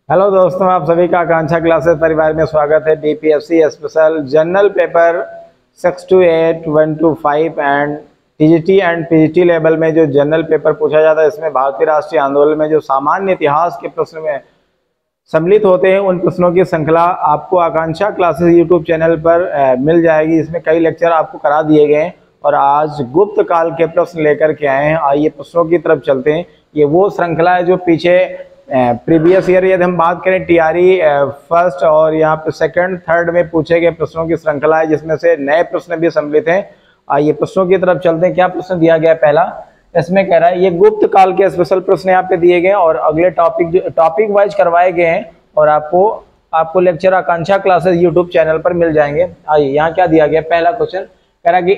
Hello दोस्तों, आप सभी का आकांक्षा क्लासेस परिवार में स्वागत है। BPSC special general paper 6 to 8, 1 to 5 and TGT and PGT level में जो जनरल पेपर पूछा जाता है, इसमें भारतीय राष्ट्रीय आंदोलन में जो सामान्य इतिहास के प्रश्न में सम्मिलित होते हैं, उन प्रश्नों की श्रृंखला आपको आकांक्षा क्लासेस यूट्यूब चैनल पर मिल जाएगी। इसमें कई लेक्चर आपको करा दिए गए हैं और आज गुप्त काल के प्रश्न लेकर के आए हैं। आइए प्रश्नों की तरफ चलते हैं। ये वो श्रृंखला है जो पीछे प्रीवियस ईयर यदि हम बात करें टीआरई फर्स्ट और यहाँ पे सेकंड थर्ड में पूछे गए प्रश्नों की श्रृंखला है, जिसमें से नए प्रश्न भी सम्मिलित हैं। आइए प्रश्नों की तरफ चलते हैं। क्या प्रश्न दिया गया है? पहला इसमें कह रहा है ये गुप्त काल के स्पेशल प्रश्न यहाँ पे दिए गए और अगले टॉपिक वाइज करवाए गए हैं और आपको लेक्चर आकांक्षा क्लासेस यूट्यूब चैनल पर मिल जाएंगे। आइए यहाँ क्या दिया गया? पहला क्वेश्चन कह रहा है कि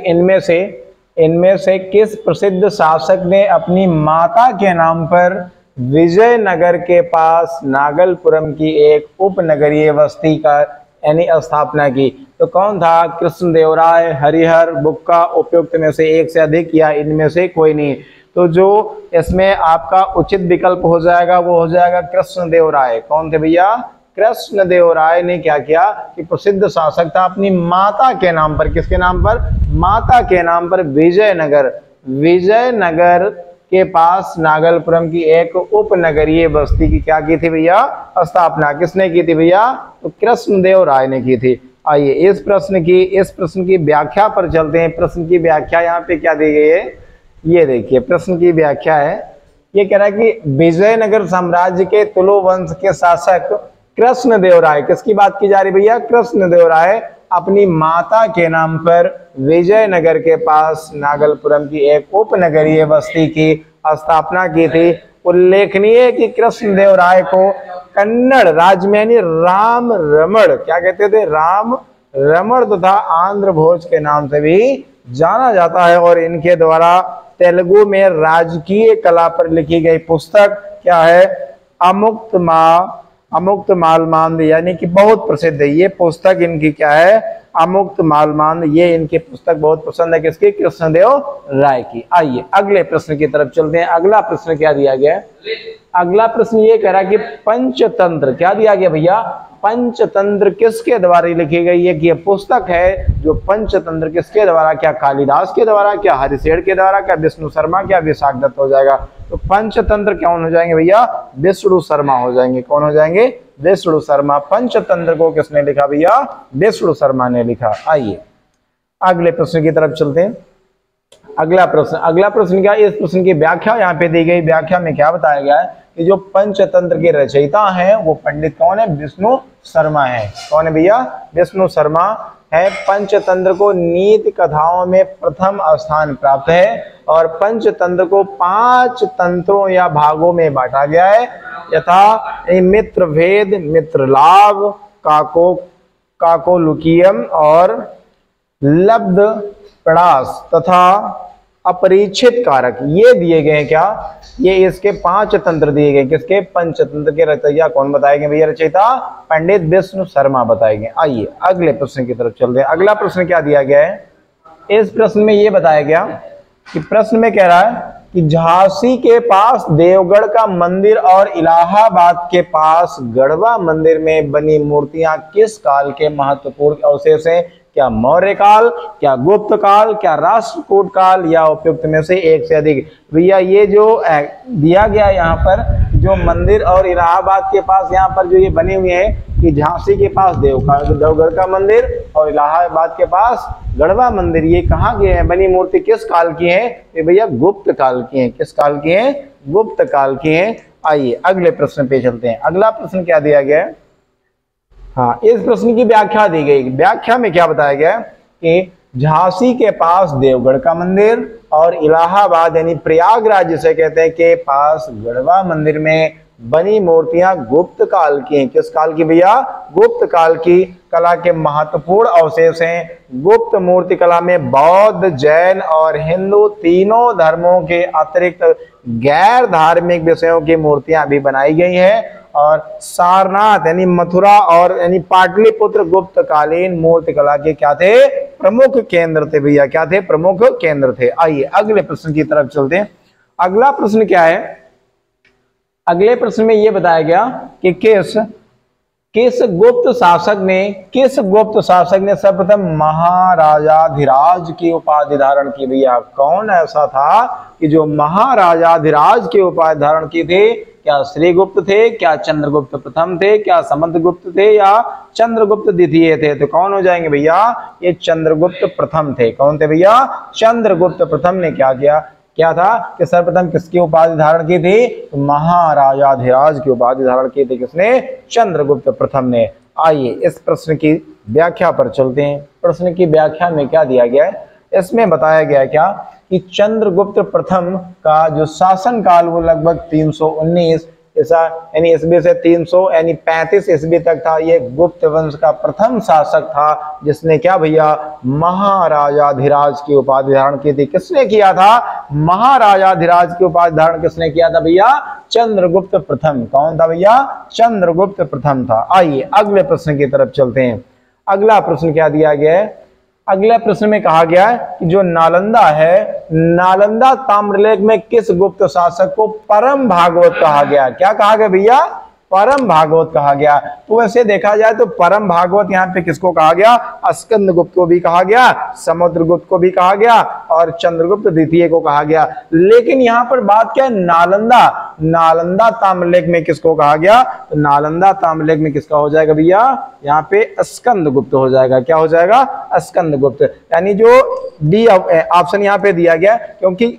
इनमें से किस प्रसिद्ध शासक ने अपनी माता के नाम पर विजयनगर के पास नागलपुरम की एक उपनगरीय बस्ती का यानी स्थापना की? तो कौन था? कृष्णदेवराय, हरिहर, बुक्का, उपयुक्त में से एक से अधिक या इनमें से कोई नहीं? तो जो इसमें आपका उचित विकल्प हो जाएगा वो हो जाएगा कृष्णदेवराय। कौन थे भैया? कृष्णदेवराय ने क्या किया कि प्रसिद्ध शासक था, अपनी माता के नाम पर। किसके नाम पर? माता के नाम पर विजयनगर के पास नागलपुरम की एक उपनगरीय बस्ती की क्या की थी भैया? स्थापना। किसने की थी भैया? तो कृष्णदेवराय ने की थी। आइए इस प्रश्न की व्याख्या पर चलते हैं। प्रश्न की व्याख्या यहाँ पे क्या दी गई है, ये देखिए। प्रश्न की व्याख्या है, ये कह रहा है कि विजयनगर साम्राज्य के तुलु वंश के शासक कृष्णदेवराय, किसकी बात की जा रही भैया? कृष्णदेवराय अपनी माता के नाम पर विजयनगर के पास नागलपुरम की एक उपनगरीय बस्ती की स्थापना की थी। उल्लेखनीय है कि कृष्णदेवराय को कन्नड़ राज्य में यानी राम रमण, क्या कहते थे? राम रमण तथा आंध्र भोज के नाम से भी जाना जाता है और इनके द्वारा तेलुगु में राजकीय कला पर लिखी गई पुस्तक क्या है? अमुक्त मालमांद, यानी कि बहुत प्रसिद्ध है ये पुस्तक। इनकी क्या है? अमुक्त मालमांद। ये इनकी पुस्तक बहुत पसंद है किसकी? कृष्णदेव राय की। आइए अगले प्रश्न की तरफ चलते हैं। अगला प्रश्न क्या दिया गया है? अगला प्रश्न ये कह रहा है कि पंचतंत्र, क्या दिया गया भैया? पंचतंत्र किसके द्वारा लिखी गई है? कि ये पुस्तक है जो पंचतंत्र किसके द्वारा? क्या कालिदास के द्वारा, क्या हरिशेर के द्वारा, क्या विष्णु शर्मा, क्या विशाख दत्त हो जाएगा? तो पंचतंत्र कौन हो जाएंगे भैया? विष्णु शर्मा हो जाएंगे। कौन हो जाएंगे? विष्णु शर्मा। पंचतंत्र को किसने लिखा भैया? विष्णु शर्मा ने लिखा। आइए अगले प्रश्न की तरफ चलते हैं। अगला प्रश्न क्या? इस प्रश्न की व्याख्या यहाँ पे दी गई। व्याख्या में क्या बताया गया है कि जो पंचतंत्र के रचयिता हैं वो पंडित कौन है? विष्णु शर्मा है। कौन है भैया? विष्णु शर्मा है। पंचतंत्र को नीति कथाओं में प्रथम स्थान प्राप्त है और पंचतंत्र को 5 तंत्रों या भागों में बांटा गया है, यथा मित्र भेद, मित्र लाभ, काकोलुकियम और लब्ध पड़ास तथा अपरिचित कारक, ये दिए गए हैं। क्या? ये इसके 5 तंत्र दिए गए। किसके? पंचतंत्र के रचयिता कौन बताएंगे भैया? रचयिता पंडित विष्णु शर्मा बताएंगे। आइए अगले प्रश्न की तरफ चलते हैं। अगला प्रश्न क्या दिया गया है? इस प्रश्न में ये बताया गया कि प्रश्न में कह रहा है कि झांसी के पास देवगढ़ का मंदिर और इलाहाबाद के पास गढ़वा मंदिर में बनी मूर्तियां किस काल के महत्वपूर्ण अवशेष हैं? क्या मौर्य काल, क्या गुप्त काल, क्या राष्ट्रकूट काल या उपयुक्त में से एक से अधिक? भैया ये जो दिया गया यहाँ पर, जो मंदिर और इलाहाबाद के पास यहाँ पर जो ये बने हुए हैं कि झांसी के पास देवगढ़ का मंदिर और इलाहाबाद के पास गढ़वा मंदिर, ये कहाँ के हैं? बनी मूर्ति किस काल की है? ये भैया गुप्त काल की है। किस काल की है? गुप्त काल की है। आइए अगले प्रश्न पे चलते हैं। अगला प्रश्न क्या दिया गया है? हाँ, इस प्रश्न की व्याख्या दी गई। व्याख्या में क्या बताया गया कि झांसी के पास देवगढ़ का मंदिर और इलाहाबाद यानी प्रयागराज जिसे कहते हैं के पास गढ़वा मंदिर में बनी मूर्तियां गुप्त काल की हैं। किस काल की भैया? गुप्त काल की कला के महत्वपूर्ण अवशेष हैं। गुप्त मूर्ति कला में बौद्ध, जैन और हिंदू तीनों धर्मों के अतिरिक्त गैर धार्मिक विषयों की मूर्तियां भी बनाई गई हैं और सारनाथ यानी मथुरा और यानी पाटलिपुत्र गुप्त कालीन मूर्ति कला के क्या थे? प्रमुख केंद्र थे भैया। क्या थे? प्रमुख केंद्र थे। आइए अगले प्रश्न की तरफ चलते हैं। अगला प्रश्न क्या है? अगले प्रश्न में यह बताया गया कि किस गुप्त शासक ने सर्वप्रथम महाराजाधिराज की उपाधि धारण की। भैया कौन ऐसा था कि जो महाराजाधिराज की उपाधि धारण की थी? क्या श्रीगुप्त थे, क्या चंद्रगुप्त प्रथम थे, क्या समुद्रगुप्त थे, या चंद्रगुप्त द्वितीय थे? तो कौन हो जाएंगे भैया? ये चंद्रगुप्त प्रथम थे। कौन थे भैया? चंद्रगुप्त प्रथम ने क्या था कि सर्वप्रथम किसकी उपाधि धारण की थी? तो महाराजाधिराज की उपाधि धारण की थी। किसने? चंद्रगुप्त प्रथम ने। आइए इस प्रश्न की व्याख्या पर चलते हैं। प्रश्न की व्याख्या में क्या दिया गया है? इसमें बताया गया क्या कि चंद्रगुप्त प्रथम का जो शासन काल वो लगभग 319 यानी ईस्वी से 335 ईस्वी तक था। ये गुप्त वंश का प्रथम शासक था जिसने क्या भैया? महाराजाधिराज की उपाधि धारण की थी। किसने किया था? महाराजाधिराज की उपाधि धारण किसने किया था भैया? चंद्रगुप्त प्रथम। कौन था भैया? चंद्रगुप्त प्रथम था। आइए अगले प्रश्न की तरफ चलते हैं। अगला प्रश्न क्या दिया गया है? अगले प्रश्न में कहा गया है कि जो नालंदा है, नालंदा ताम्रलेख में किस गुप्त शासक को परम भागवत कहा गया? क्या कहा गया भैया? परम भागवत कहा गया। तो वैसे देखा जाए तो परम भागवत यहाँ पे किसको कहा गया? स्कंदगुप्त को भी कहा गया, समुद्रगुप्त को भी कहा गया और चंद्रगुप्त द्वितीय को कहा गया। लेकिन यहाँ पर बात क्या है? नालंदा ताम्रलेख में किसको कहा गया? तो नालंदा ताम्रलेख में किसका हो जाएगा भैया? यहाँ पे स्कंदगुप्त हो जाएगा। क्या हो जाएगा? स्कंदगुप्त। यानी जो डी ऑप्शन यहाँ पे दिया गया क्योंकि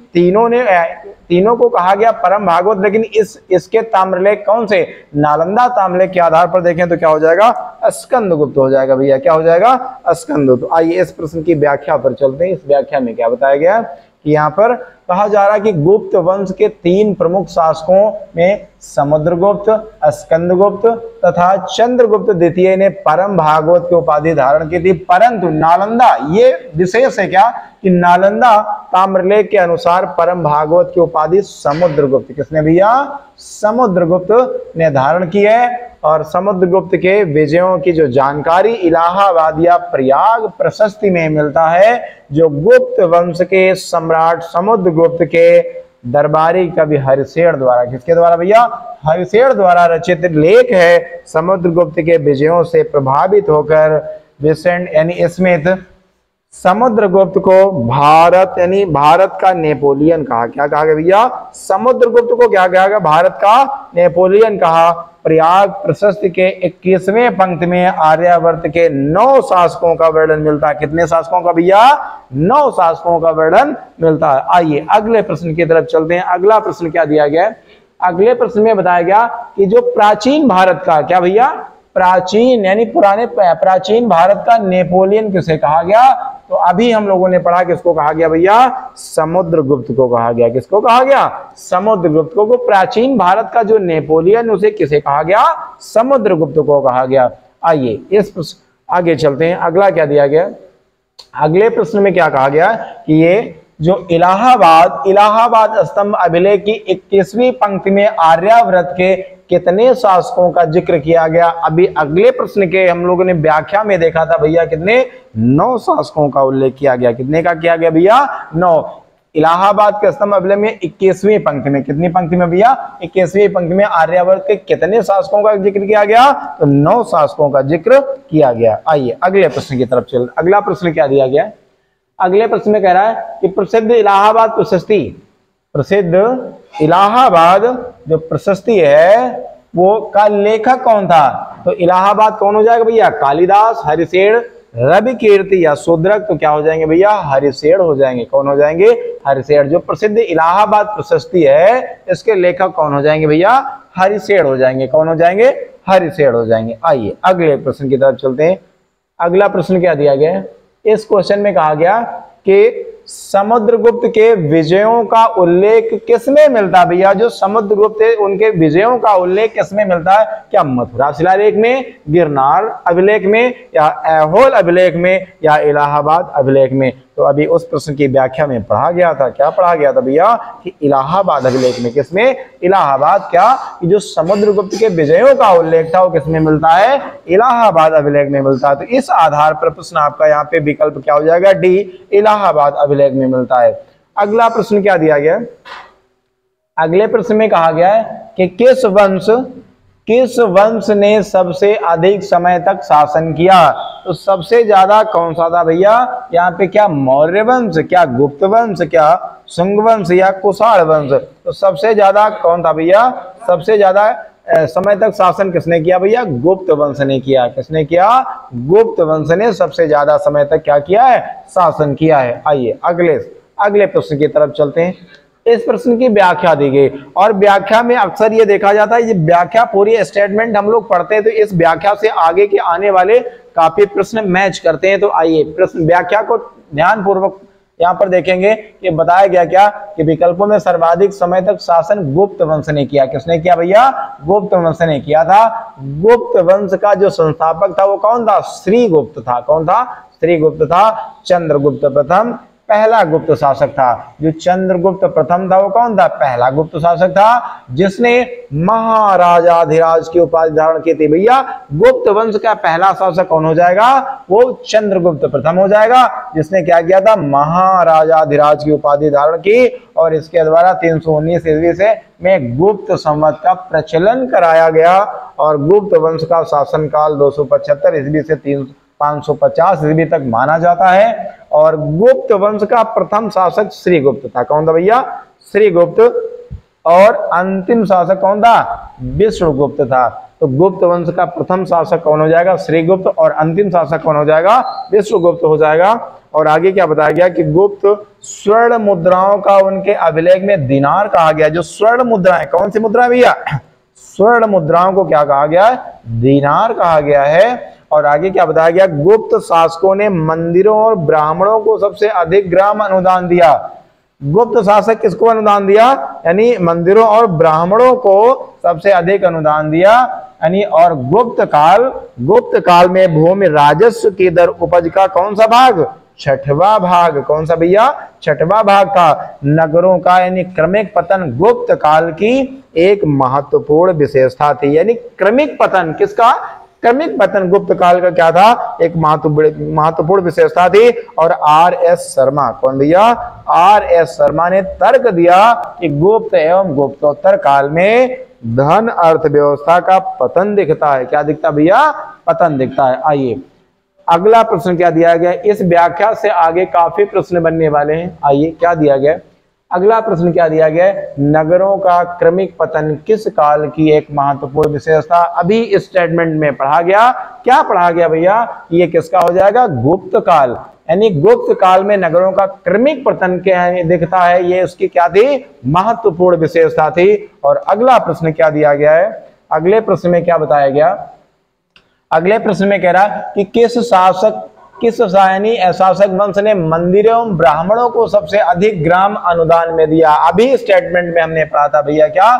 तीनों को कहा गया परम भागवत, लेकिन इसके ताम्रलेख कौन से? नालंदा ताम्रलेख के आधार पर देखें तो क्या हो जाएगा? स्कंदगुप्त हो जाएगा भैया। क्या हो जाएगा? स्कंदगुप्त। आइए इस प्रश्न की व्याख्या पर चलते हैं। इस व्याख्या में क्या बताया गया कि यहाँ पर कहा जा रहा है कि गुप्त वंश के 3 प्रमुख शासकों में समुद्रगुप्त, स्कंदगुप्त तथा चंद्रगुप्त द्वितीय ने परम भागवत की उपाधि धारण की थी। परंतु नालंदा, ये विशेष है क्या कि नालंदा ताम्रलेख के अनुसार परम भागवत की उपाधि समुद्रगुप्त, किसने भैया? समुद्रगुप्त ने धारण की है। और समुद्रगुप्त के विजयों की जो जानकारी इलाहाबाद या प्रयाग प्रशस्ति में मिलता है, जो गुप्त वंश के सम्राट समुद्रगुप्त के दरबारी कवि हरिशेर द्वारा, किसके द्वारा भैया? हरिशेर द्वारा रचित लेख है। समुद्रगुप्त के विजयों से प्रभावित होकर विसेंट यानी स्मिथ समुद्रगुप्त को भारत का नेपोलियन कहा। क्या कहा गया भैया? समुद्रगुप्त को क्या कहा गया? भारत का नेपोलियन कहा। प्रयाग प्रशस्ति के 21वें पंक्ति में आर्यावर्त के 9 शासकों का वर्णन मिलता है। कितने शासकों का भैया? 9 शासकों का वर्णन मिलता है। आइए अगले प्रश्न की तरफ चलते हैं। अगला प्रश्न क्या दिया गया है? अगले प्रश्न में बताया गया कि जो प्राचीन भारत का, क्या भैया? प्राचीन यानी पुराने प्राचीन भारत का नेपोलियन किसे कहा गया? तो अभी हम लोगों ने पढ़ा किसको कहा गया भैया? समुद्रगुप्त को कहा गया। किसको कहा गया? समुद्रगुप्त को। प्राचीन भारत का जो नेपोलियन, उसे किसे कहा गया? समुद्रगुप्त को कहा गया। आइए इस आगे चलते हैं। अगला क्या दिया गया? अगले प्रश्न में क्या कहा गया कि ये जो इलाहाबाद स्तंभ अभिलेख की 21वीं पंक्ति में आर्यावर्त के कितने शासकों का जिक्र किया गया? अभी अगले प्रश्न के हम लोगों ने व्याख्या में देखा था भैया, कितने? 9 शासकों का उल्लेख किया गया। कितने का किया गया भैया? 9। इलाहाबाद के स्तंभ अभिलेख में 21वीं पंक्ति में, कितनी पंक्ति में भैया? 21वीं पंक्ति में आर्यावर्त के कितने शासकों का जिक्र किया गया? तो 9 शासकों का जिक्र किया गया। आइए अगले प्रश्न की तरफ चल। अगला प्रश्न क्या दिया गया? अगले प्रश्न में कह रहा है कि प्रसिद्ध इलाहाबाद जो प्रशस्ति है वो का लेखक कौन था? तो इलाहाबाद कौन हो जाएगा भैया? कालिदास, हरिशेर, रवि कीर्ति या शूद्रक। तो क्या हो जाएंगे भैया? हरिशेर हो जाएंगे। कौन हो जाएंगे? हरिशेर। जो प्रसिद्ध इलाहाबाद प्रशस्ति है इसके लेखक कौन हो जाएंगे भैया? हरिशेर हो जाएंगे। कौन हो जाएंगे? हरिशेर हो जाएंगे। आइए अगले प्रश्न की तरफ चलते हैं। अगला प्रश्न क्या दिया गया है? इस क्वेश्चन में कहा गया कि समुद्रगुप्त के विजयों का उल्लेख किसमें मिलता है भैया? जो समुद्रगुप्त है उनके विजयों का उल्लेख किसमें मिलता है? क्या मथुरा शिलालेख में, गिरनार अभिलेख में, या ऐहोल अभिलेख में, या इलाहाबाद अभिलेख में? तो अभी उस प्रश्न की व्याख्या में पढ़ा गया था। क्या पढ़ा गया था भैया? कि इलाहाबाद अभिलेख में। किसमें? इलाहाबाद। क्या कि जो समुद्रगुप्त के विजयों का उल्लेख था वो किसमें मिलता है? इलाहाबाद अभिलेख में मिलता है। तो इस आधार पर प्रश्न आपका यहाँ पे विकल्प क्या हो जाएगा? डी, इलाहाबाद अभिलेख में मिलता है। अगला प्रश्न क्या दिया गया? अगले प्रश्न में कहा गया है कि किस वंश ने सबसे अधिक समय तक शासन किया। तो सबसे ज्यादा कौन सा था भैया यहाँ पे, क्या मौर्य वंश, क्या गुप्त वंश, क्या शुंग वंश या कुषाण वंश। तो सबसे ज्यादा कौन था भैया, सबसे ज्यादा समय तक शासन किसने किया भैया, गुप्त वंश ने किया। किसने किया, गुप्त वंश ने सबसे ज्यादा समय तक क्या किया है, शासन किया है। आइए अगले प्रश्न की तरफ चलते हैं। इस प्रश्न की व्याख्या दी गई, और व्याख्या में अक्सर ये देखा जाता है, ये व्याख्या पूरी स्टेटमेंट हम लोग पढ़ते हैं तो इस व्याख्या से आगे के आने वाले काफी प्रश्न मैच करते हैं। तो आइए प्रश्न व्याख्या को ध्यान पूर्वक यहाँ पर देखेंगे कि बताया गया क्या कि विकल्पों में सर्वाधिक समय तक शासन गुप्त वंश ने किया। किसने किया भैया, गुप्त वंश ने किया था। गुप्त वंश का जो संस्थापक था वो कौन था, श्रीगुप्त था। कौन था, श्रीगुप्त था। चंद्रगुप्त प्रथम पहला गुप्त शासक था। जो चंद्रगुप्त प्रथम था वो कौन था, पहला गुप्त शासक था, जिसने महाराजाधिराज की उपाधि धारण की थी। भैया गुप्त वंश का पहला शासक कौन हो जाएगा, वो चंद्रगुप्त प्रथम हो जाएगा, जिसने क्या किया था, महाराजाधिराज की उपाधि धारण की, और इसके द्वारा 319 ईस्वी से में गुप्त संवत का प्रचलन कराया गया। और गुप्त वंश का शासनकाल 275 ईस्वी से 550 ईस्वी तक माना जाता है। और गुप्त वंश का प्रथम शासक श्रीगुप्त था। कौन था भैया, श्रीगुप्त। और अंतिम शासक कौन था, विष्णुगुप्त था। तो गुप्त वंश का प्रथम शासक कौन हो जाएगा, श्रीगुप्त, और अंतिम शासक कौन हो जाएगा, विष्णुगुप्त हो जाएगा। और आगे क्या बताया गया कि गुप्त स्वर्ण मुद्राओं का उनके अभिलेख में दिनार कहा गया। जो स्वर्ण मुद्राएं, कौन सी मुद्रा भैया, स्वर्ण मुद्राओं को क्या कहा गया है, दिनार कहा गया है। और आगे क्या बताया गया, गुप्त शासकों ने मंदिरों और ब्राह्मणों को सबसे अधिक ग्राम अनुदान दिया। गुप्त शासक किसको अनुदान दिया, यानी मंदिरों और ब्राह्मणों को सबसे अधिक अनुदान दिया। यानी और गुप्त काल में भूमि राजस्व की दर उपज का कौन सा भाग, छठवां भाग। कौन सा भैया, छठवां भाग था। नगरों का यानी क्रमिक पतन गुप्त काल की एक महत्वपूर्ण विशेषता थी। यानी क्रमिक पतन किसका, क्रमिक पतन गुप्त काल का क्या था, एक महत्वपूर्ण विशेषता थी। और R.S. शर्मा, कौन भैया, R.S. शर्मा ने तर्क दिया कि गुप्त एवं गुप्तोत्तर काल में धन अर्थव्यवस्था का पतन दिखता है। क्या दिखता भैया, पतन दिखता है। आइए अगला प्रश्न क्या दिया गया, इस व्याख्या से आगे काफी प्रश्न बनने वाले हैं। आइए क्या दिया गया, अगला प्रश्न क्या दिया गया है, नगरों का क्रमिक पतन किस काल की एक महत्वपूर्ण विशेषता। अभी इस स्टेटमेंट में पढ़ा गया, क्या पढ़ा गया भैया, ये किसका हो जाएगा, गुप्त काल। यानी गुप्त काल में नगरों का क्रमिक पतन क्या दिखता है, ये उसकी क्या थी, महत्वपूर्ण विशेषता थी। और अगला प्रश्न क्या दिया गया है, अगले प्रश्न में क्या बताया गया, अगले प्रश्न में कह रहा कि किस शासक वंश ने मंदिरों एवं ब्राह्मणों को सबसे अधिक ग्राम अनुदान में दिया। अभी स्टेटमेंट में हमने पढ़ा था भैया क्या,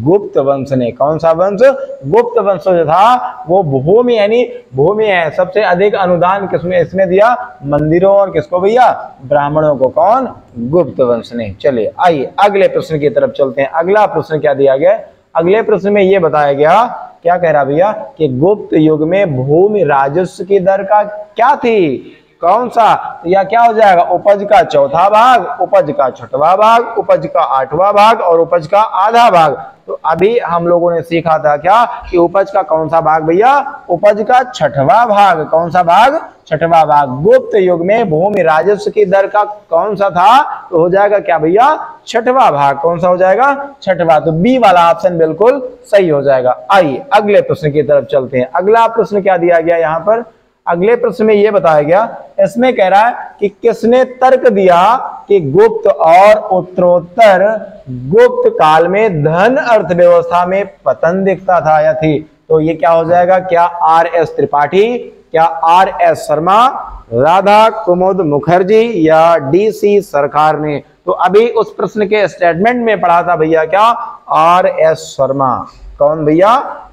गुप्त वंश ने। कौन सा वंश, गुप्त वंश जो था वो भूमि यानी भूमि है, सबसे अधिक अनुदान किसमें, इसमें दिया, मंदिरों और किसको भैया, ब्राह्मणों को। कौन, गुप्त वंश ने। चलिए आइए अगले प्रश्न की तरफ चलते हैं। अगला प्रश्न क्या दिया गया, अगले प्रश्न में यह बताया गया, क्या कह रहा भैया कि गुप्त युग में भूमि राजस्व की दर का क्या थी, कौन सा, तो यह क्या हो जाएगा, उपज का चौथा भाग, उपज का छठवां भाग, उपज का आठवां भाग और उपज का आधा भाग। तो अभी हम लोगों ने सीखा था क्या कि उपज का कौन सा भाग भैया, उपज का छठवां भाग। कौन सा भाग, छठवां भाग। गुप्त युग में भूमि राजस्व की दर का कौन सा था, तो हो जाएगा क्या भैया, छठवां भाग। कौन सा हो जाएगा, छठवां। तो बी वाला ऑप्शन बिल्कुल सही हो जाएगा। आइए अगले प्रश्न की तरफ चलते हैं। अगला प्रश्न क्या दिया गया यहाँ पर, अगले प्रश्न में यह बताया गया, इसमें कह रहा है कि किसने तर्क दिया कि गुप्त और उत्तरोत्तर गुप्त काल में धन अर्थव्यवस्था में पतन दिखता था या थी। तो ये क्या हो जाएगा, क्या R.S. त्रिपाठी, क्या R.S. शर्मा, राधा कुमुद मुखर्जी या D.C. सरकार ने। तो अभी उस प्रश्न के स्टेटमेंट में पढ़ा था भैया क्या, R.S. शर्मा। कौन भैया,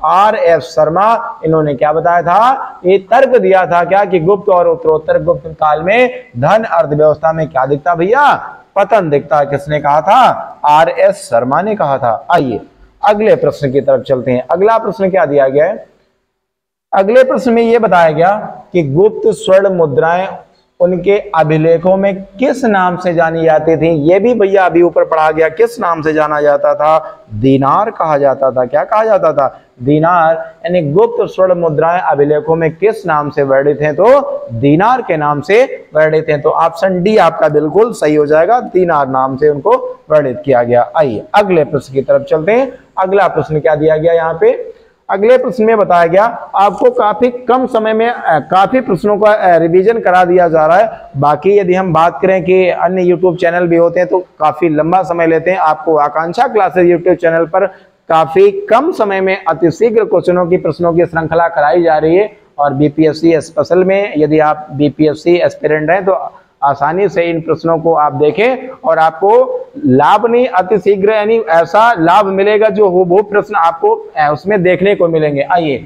R.S. शर्मा। इन्होंने क्या बताया था, ये तर्क दिया था क्या कि गुप्त और उत्तरोत्तर गुप्त काल में धन अर्थव्यवस्था में क्या दिखता भैया, पतन दिखता। किसने कहा था, R.S. शर्मा ने कहा था। आइए अगले प्रश्न की तरफ चलते हैं। अगला प्रश्न क्या दिया गया है, अगले प्रश्न में यह बताया गया कि गुप्त स्वर्ण मुद्राएं उनके अभिलेखों में किस नाम से जानी जाती थी? ये भी भैया अभी ऊपर पढ़ा गया। किस नाम से जाना जाता था? दीनार कहा जाता था। क्या कहा जाता था? दीनार। यानी गुप्त स्वर्ण मुद्राएं अभिलेखों में किस नाम से वर्णित हैं? तो दीनार के नाम से वर्णित हैं। तो ऑप्शन डी आपका बिल्कुल सही हो जाएगा, दीनार नाम से उनको वर्णित किया गया। आइए अगले प्रश्न की तरफ चलते हैं। अगला प्रश्न क्या दिया गया यहाँ पे? अगले प्रश्न में बताया गया, आपको काफी कम समय में काफी प्रश्नों का रिवीजन करा दिया जा रहा है। बाकी यदि हम बात करें कि अन्य यूट्यूब चैनल भी होते हैं तो काफी लंबा समय लेते हैं। आपको आकांक्षा क्लासेस यूट्यूब चैनल पर काफी कम समय में अतिशीघ्र क्वेश्चनों की प्रश्नों की श्रृंखला कराई जा रही है। और बीपीएससी स्पेशल में यदि आप बीपीएससी एस्पिरेंट हैं तो आसानी से इन प्रश्नों को आप देखें और आपको लाभ नहीं, अतिशीघ्र यानी ऐसा लाभ मिलेगा जो वो प्रश्न आपको उसमें देखने को मिलेंगे। आइए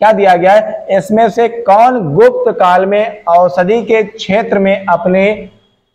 क्या दिया गया है? इसमें से कौन गुप्त काल में औषधि के क्षेत्र में अपने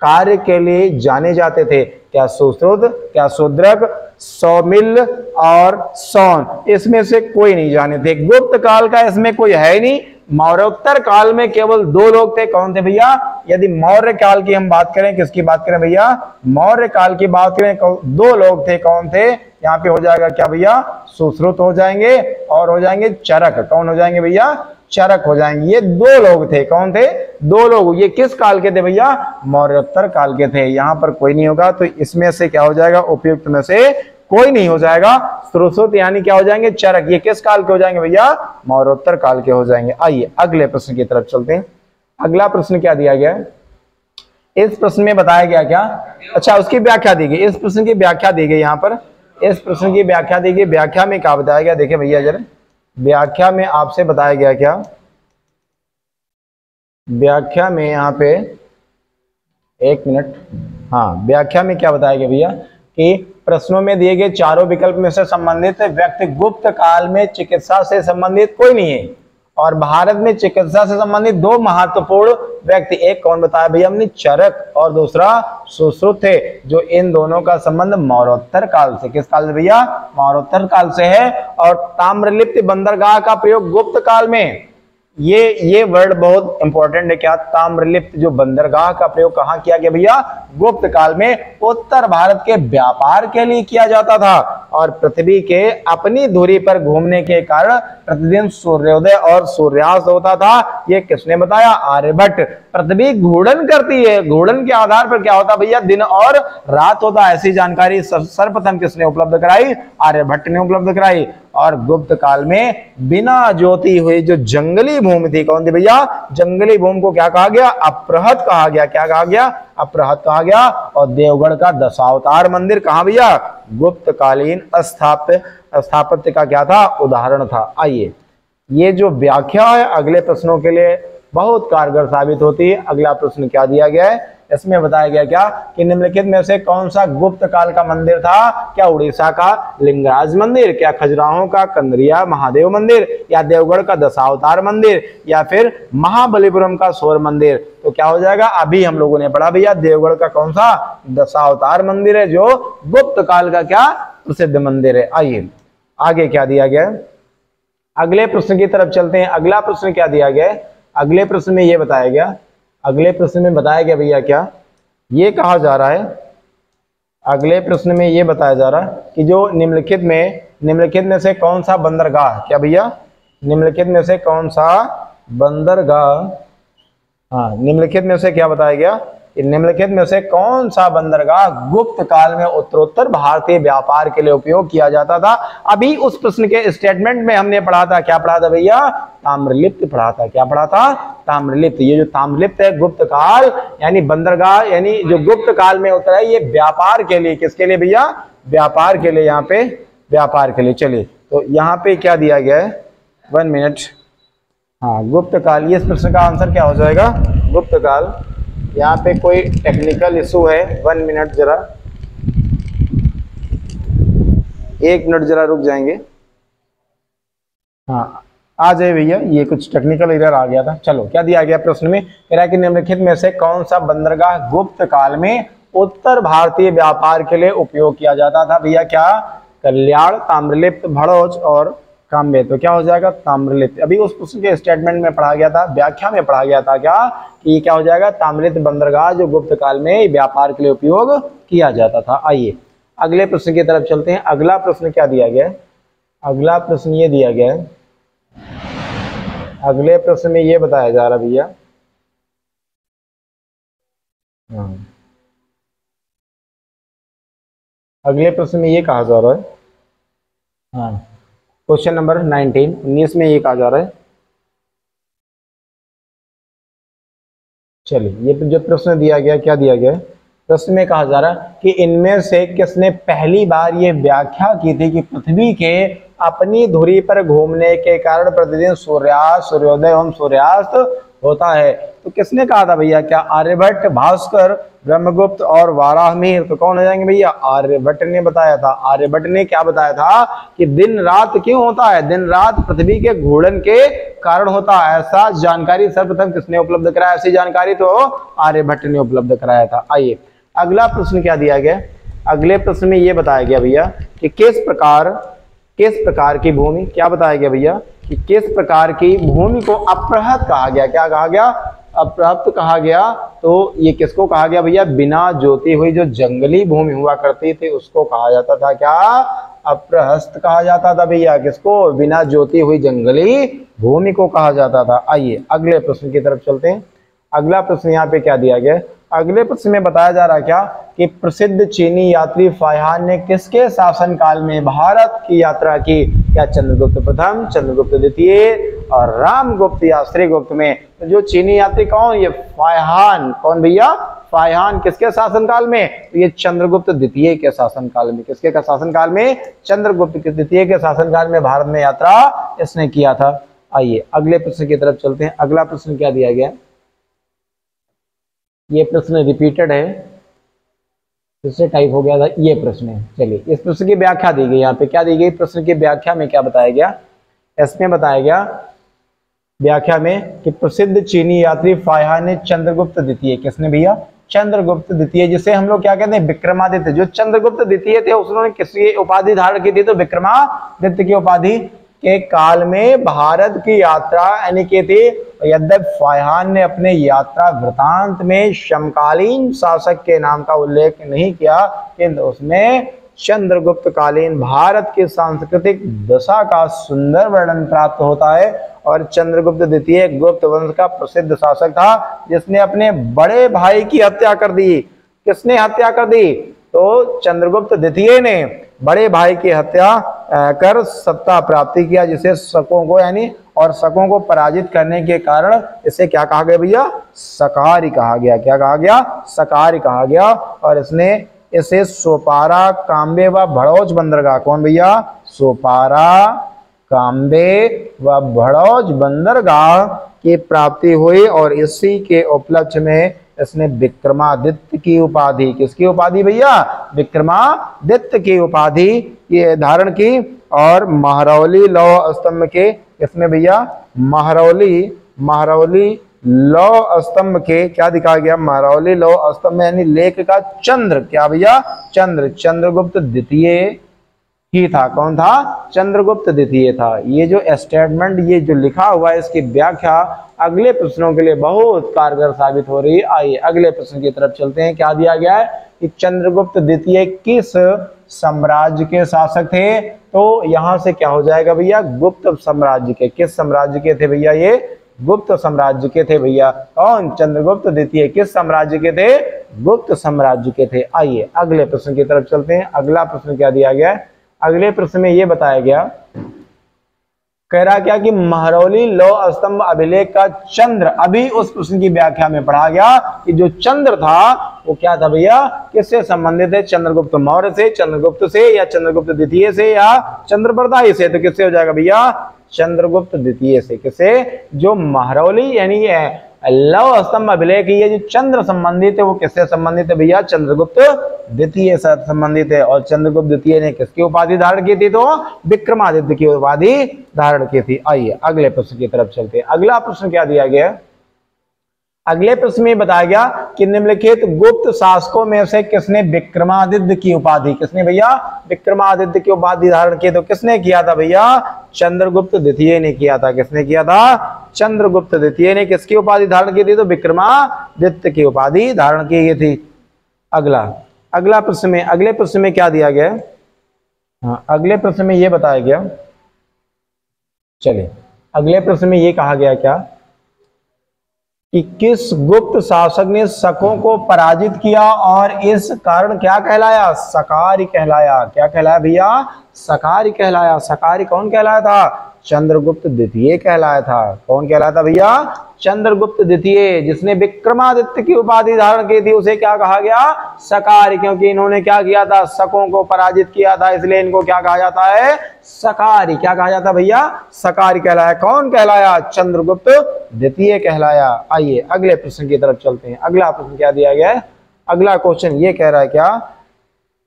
कार्य के लिए जाने जाते थे? क्या सुश्रुत, क्या शूद्रक, सौमिल और सौन? इसमें से कोई नहीं जाने थे। गुप्त काल का इसमें कोई है ही नहीं। मौर्योत्तर काल में केवल दो लोग थे। कौन थे भैया? यदि मौर्य काल की हम बात करें, किसकी बात करें भैया? मौर्य काल की बात करें, दो लोग थे। कौन थे? यहाँ पे हो जाएगा क्या भैया? सुश्रुत हो जाएंगे और हो जाएंगे चरक। कौन हो जाएंगे भैया? चरक हो जाएंगे। ये दो लोग थे। कौन थे? दो लोग। ये किस काल के थे भैया? मौर्योत्तर काल के थे। यहाँ पर कोई नहीं होगा, तो इसमें से क्या हो जाएगा? उपयुक्त में से कोई नहीं हो जाएगा। सुश्रुत यानी क्या हो जाएंगे? चरक। ये किस काल के हो जाएंगे भैया? मौर्योत्तर काल के हो जाएंगे। आइए अगले प्रश्न की तरफ चलते हैं। अगला प्रश्न क्या दिया गया है? इस प्रश्न में बताया गया क्या? अच्छा, उसकी व्याख्या दी गई। इस प्रश्न की व्याख्या दी गई। यहाँ पर इस प्रश्न की व्याख्या दी गई। व्याख्या में क्या बताया गया? देखिए भैया जरा, व्याख्या में आपसे बताया गया क्या? व्याख्या में यहाँ पे एक मिनट, हाँ, व्याख्या में क्या बताया गया भैया कि प्रश्नों में दिए गए चारों विकल्प में से संबंधित व्यक्ति गुप्त काल में चिकित्सा से संबंधित कोई नहीं है। और भारत में चिकित्सा से संबंधित दो महत्वपूर्ण व्यक्ति, एक कौन बताया भैया हमने? चरक, और दूसरा सुश्रुत थे, जो इन दोनों का संबंध मौर्योत्तर काल से, किस काल से भैया? मौर्योत्तर काल से है। और ताम्रलिप्त बंदरगाह का प्रयोग गुप्त काल में, ये वर्ड बहुत इंपॉर्टेंट है। क्या? ताम्रलिप्त जो बंदरगाह का प्रयोग कहाँ किया गया भैया? गुप्त काल में उत्तर भारत के व्यापार के लिए किया जाता था। और पृथ्वी के अपनी धुरी पर घूमने के कारण प्रतिदिन सूर्योदय और सूर्यास्त होता था। ये किसने बताया? आर्यभट्ट। पृथ्वी घूर्णन करती है, घूर्णन के आधार पर क्या होता भैया? दिन और रात होता। ऐसी जानकारी सर्वप्रथम किसने उपलब्ध कराई? आर्यभट्ट ने उपलब्ध कराई। और गुप्त काल में बिना ज्योति हुई जो जंगली भूमि थी, कौन थी भैया? जंगली भूमि को क्या कहा गया? अपृहत कहा गया। क्या कहा गया? अपृहत कहा गया। और देवगढ़ का दशावतार मंदिर कहाँ भैया? गुप्त कालीन स्थापत्य का क्या था? उदाहरण था। आइए, ये जो व्याख्या है अगले प्रश्नों के लिए बहुत कारगर साबित होती है। अगला प्रश्न क्या दिया गया है? इसमें बताया गया क्या कि निम्नलिखित में से कौन सा गुप्त काल का मंदिर था? क्या उड़ीसा का लिंगराज मंदिर, क्या खजुराहो का कंदरिया महादेव मंदिर, या देवगढ़ का दशावतार मंदिर, या फिर महाबलीपुरम का सौर मंदिर? तो क्या हो जाएगा? अभी हम लोगों ने पढ़ा भैया देवगढ़ का कौन सा? दशावतार मंदिर है, जो गुप्त काल का क्या प्रसिद्ध मंदिर है। आइए आगे क्या दिया गया है? अगले प्रश्न की तरफ चलते हैं। अगला प्रश्न क्या दिया गया है? अगले प्रश्न में ये बताया गया, अगले प्रश्न में बताया गया भैया क्या, ये कहा जा रहा है, अगले प्रश्न में ये बताया जा रहा है कि जो निम्नलिखित में से कौन सा बंदरगाह, क्या भैया, निम्नलिखित में से कौन सा बंदरगाह, हाँ, निम्नलिखित में से क्या बताया गया, निम्नलिखित में से कौन सा बंदरगाह गुप्त काल में उत्तरोत्तर भारतीय व्यापार के लिए उपयोग किया जाता था? अभी उस प्रश्न के स्टेटमेंट में हमने पढ़ा था, क्या पढ़ा था भैया? ताम्रलिप्त पढ़ा था। क्या पढ़ा था? ताम्रलिप्त। ये जो ताम्रलिप्त है गुप्त काल यानी बंदरगाह यानी जो गुप्त काल में होता है, ये व्यापार के लिए, किसके लिए भैया? व्यापार के लिए, यहाँ पे व्यापार के लिए। चलिए तो यहाँ पे क्या दिया गया है, 1 मिनट, हाँ, गुप्त काल, ये इस प्रश्न का आंसर क्या हो जाएगा? गुप्त काल। यहाँ पे कोई टेक्निकल इशू है, 1 मिनट, जरा 1 मिनट जरा रुक जाएंगे। हाँ आ जाए भैया, ये कुछ टेक्निकल एरर आ गया था। चलो क्या दिया गया प्रश्न में, कह रहा है कि निम्नलिखित में से कौन सा बंदरगाह गुप्त काल में उत्तर भारतीय व्यापार के लिए उपयोग किया जाता था? भैया क्या? कल्याण, ताम्रलिप्त, भड़ोच और काम्य, तो क्या हो जाएगा ताम्रलिप्त। अभी उस प्रश्न के स्टेटमेंट में पढ़ा गया था, व्याख्या में पढ़ा गया था क्या कि ये क्या हो जाएगा ताम्रलिप्त बंदरगाह जो गुप्त काल में व्यापार के लिए उपयोग किया जाता था। आइए अगले प्रश्न की तरफ चलते हैं। अगला प्रश्न क्या दिया गया है, अगला प्रश्न ये दिया गया है, अगले प्रश्न में ये बताया जा रहा भैया, अगले प्रश्न में ये कहा जा रहा है, हाँ क्वेश्चन नंबर 19 में ये कहा जा रहा है। चलिए ये जो प्रश्न दिया गया, क्या दिया गया है, प्रश्न में कहा जा रहा है कि इनमें से किसने पहली बार ये व्याख्या की थी कि पृथ्वी के अपनी धुरी पर घूमने के कारण प्रतिदिन सूर्यास्त, सूर्योदय एवं सूर्यास्त होता है। तो किसने कहा था भैया, क्या आर्यभट्ट, भास्कर, ब्रह्मगुप्त और वाराहमिहिर। तो कौन हो जाएंगे भैया, आर्यभट्ट ने बताया था। आर्यभट्ट ने क्या बताया था कि दिन रात क्यों होता है, दिन रात पृथ्वी के घूर्णन के कारण होता है। ऐसा जानकारी सर्वप्रथम किसने उपलब्ध कराया, ऐसी जानकारी तो आर्यभट्ट ने उपलब्ध कराया था। आइए अगला प्रश्न क्या दिया गया, अगले प्रश्न में ये बताया गया भैया कि किस प्रकार की भूमि, क्या बताया गया भैया कि किस प्रकार की भूमि को अपृहत कहा गया। क्या कहा गया, अपृहत कहा गया। तो ये किसको कहा गया भैया, बिना जोती हुई जो जंगली भूमि हुआ करती थी उसको कहा जाता था क्या, अपृहस्त कहा जाता था भैया। किसको, बिना जोती हुई जंगली भूमि को कहा जाता था। आइए अगले प्रश्न की तरफ चलते हैं। अगला प्रश्न यहाँ पे क्या दिया गया, अगले प्रश्न में बताया जा रहा है क्या कि प्रसिद्ध चीनी यात्री फाहियान ने किसके शासन काल में भारत की यात्रा की। क्या चंद्रगुप्त प्रथम, चंद्रगुप्त द्वितीय और रामगुप्त या श्रीगुप्त में। तो जो चीनी यात्री कौन, ये फाहियान, कौन भैया, फाहियान किसके शासन काल में, तो ये चंद्रगुप्त द्वितीय के शासन काल में। किसके का शासन काल में, चंद्रगुप्त द्वितीय के शासन काल में भारत में यात्रा इसने किया था। आइए अगले प्रश्न की तरफ चलते हैं। अगला प्रश्न क्या दिया गया, ये प्रश्न रिपीटेड है, इससे टाइप हो गया था ये प्रश्न है। चलिए इस प्रश्न की व्याख्या दी गई, यहाँ पे क्या दी गई, प्रश्न की व्याख्या में क्या बताया गया, इसमें बताया गया व्याख्या में कि प्रसिद्ध चीनी यात्री फाहियान ने चंद्रगुप्त द्वितीय, किसने भैया, चंद्रगुप्त द्वितीय, जिसे हम लोग क्या कहते हैं विक्रमादित्य। जो चंद्रगुप्त द्वितीय थे उन्होंने किसकी उपाधि धारण की थी, तो विक्रमादित्य की उपाधि के काल में भारत की यात्रा यानी की थी। यद्यपि फाहियान ने अपने यात्रा वृतांत में समकालीन शासक के नाम का उल्लेख नहीं किया, किंतु उसमें चंद्रगुप्त कालीन भारत की सांस्कृतिक दशा का सुंदर वर्णन प्राप्त होता है। और चंद्रगुप्त द्वितीय गुप्त वंश का प्रसिद्ध शासक था जिसने अपने बड़े भाई की हत्या कर दी। किसने हत्या कर दी, तो चंद्रगुप्त द्वितीय ने बड़े भाई की हत्या कर सत्ता प्राप्ति किया, जिसे शकों को यानी और शकों को पराजित करने के कारण इसे क्या कहा गया भैया, सकारी कहा गया। क्या कहा गया, सकारी कहा गया। और इसने इसे सोपारा, काम्बे व भड़ौच बंदरगाह, कौन भैया, सोपारा, काम्बे व भड़ौच बंदरगाह की प्राप्ति हुई। और इसी के उपलक्ष्य में इसने विक्रमादित्य की उपाधि, किसकी उपाधि भैया, विक्रमादित्य की उपाधि ये धारण की। और महरौली लौह स्तंभ के, इसमें भैया महरौली लौह स्तंभ के क्या दिखाया गया, महरौली लौह स्तंभ यानी लेख का चंद्र, क्या भैया, चंद्र, चंद्रगुप्त द्वितीय ही था। कौन था, चंद्रगुप्त द्वितीय था। ये जो स्टेटमेंट, ये जो लिखा हुआ है, इसकी व्याख्या अगले प्रश्नों के लिए बहुत कारगर साबित हो रही है। आइए अगले प्रश्न की तरफ चलते हैं। क्या दिया गया है कि चंद्रगुप्त द्वितीय किस साम्राज्य के शासक थे, तो यहां से क्या हो जाएगा भैया, गुप्त साम्राज्य के। किस साम्राज्य के थे भैया, ये गुप्त साम्राज्य के थे भैया। कौन, चंद्रगुप्त द्वितीय किस साम्राज्य के थे, गुप्त साम्राज्य के थे। आइए अगले प्रश्न की तरफ चलते हैं। अगला प्रश्न क्या दिया गया है, अगले प्रश्न में यह बताया गया, कह रहा क्या कि महरौली लौह स्तंभ अभिलेख का चंद्र, अभी उस प्रश्न की व्याख्या में पढ़ा गया कि जो चंद्र था वो क्या था भैया, किससे संबंधित है, चंद्रगुप्त मौर्य से, चंद्रगुप्त से, या चंद्रगुप्त द्वितीय से, या चंद्रप्रदायी से। तो किससे हो जाएगा भैया, चंद्रगुप्त द्वितीय से। किससे, जो महरौली यानी लौह स्तंभ अभिलेख, ये जो चंद्र संबंधित है वो किससे संबंधित है भैया, चंद्रगुप्त द्वितीय से संबंधित है। और चंद्रगुप्त द्वितीय ने किसकी उपाधि धारण की थी, तो विक्रमादित्य की उपाधि धारण की थी। आइए अगले प्रश्न की तरफ चलते हैं। अगला प्रश्न क्या दिया गया है, अगले प्रश्न में बताया गया कि निम्नलिखित गुप्त शासकों में से किसने विक्रमादित्य की उपाधि, किसने भैया विक्रमादित्य की उपाधि धारण की? तो किसने किया था भैया? चंद्रगुप्त द्वितीय ने किया था। किसने किया था? चंद्रगुप्त द्वितीय ने किसकी उपाधि धारण की थी? तो विक्रमादित्य की उपाधि धारण की गई थी। अगला प्रश्न में, अगले प्रश्न में क्या दिया गया? हाँ, अगले प्रश्न में यह बताया गया, चलिए अगले प्रश्न में यह कहा गया क्या कि किस गुप्त शासक ने शकों को पराजित किया और इस कारण क्या कहलाया? सकारी कहलाया। क्या कहलाया भैया? सकारी कहलाया। सकारी कौन कहलाया था? चंद्रगुप्त द्वितीय कहलाया था। कौन कहलाया था भैया? चंद्रगुप्त द्वितीय। जिसने विक्रमादित्य की उपाधि धारण की थी उसे क्या कहा गया? सकारी। क्योंकि इन्होंने क्या किया था? शकों को पराजित किया था, इसलिए इनको क्या कहा जाता है? सकारी। क्या कहा जाता भैया? सकारी कहलाया। कौन कहलाया? चंद्रगुप्त द्वितीय कहलाया। आइए अगले प्रश्न की तरफ चलते हैं। अगला प्रश्न क्या दिया गया है? अगला क्वेश्चन ये कह रहा है क्या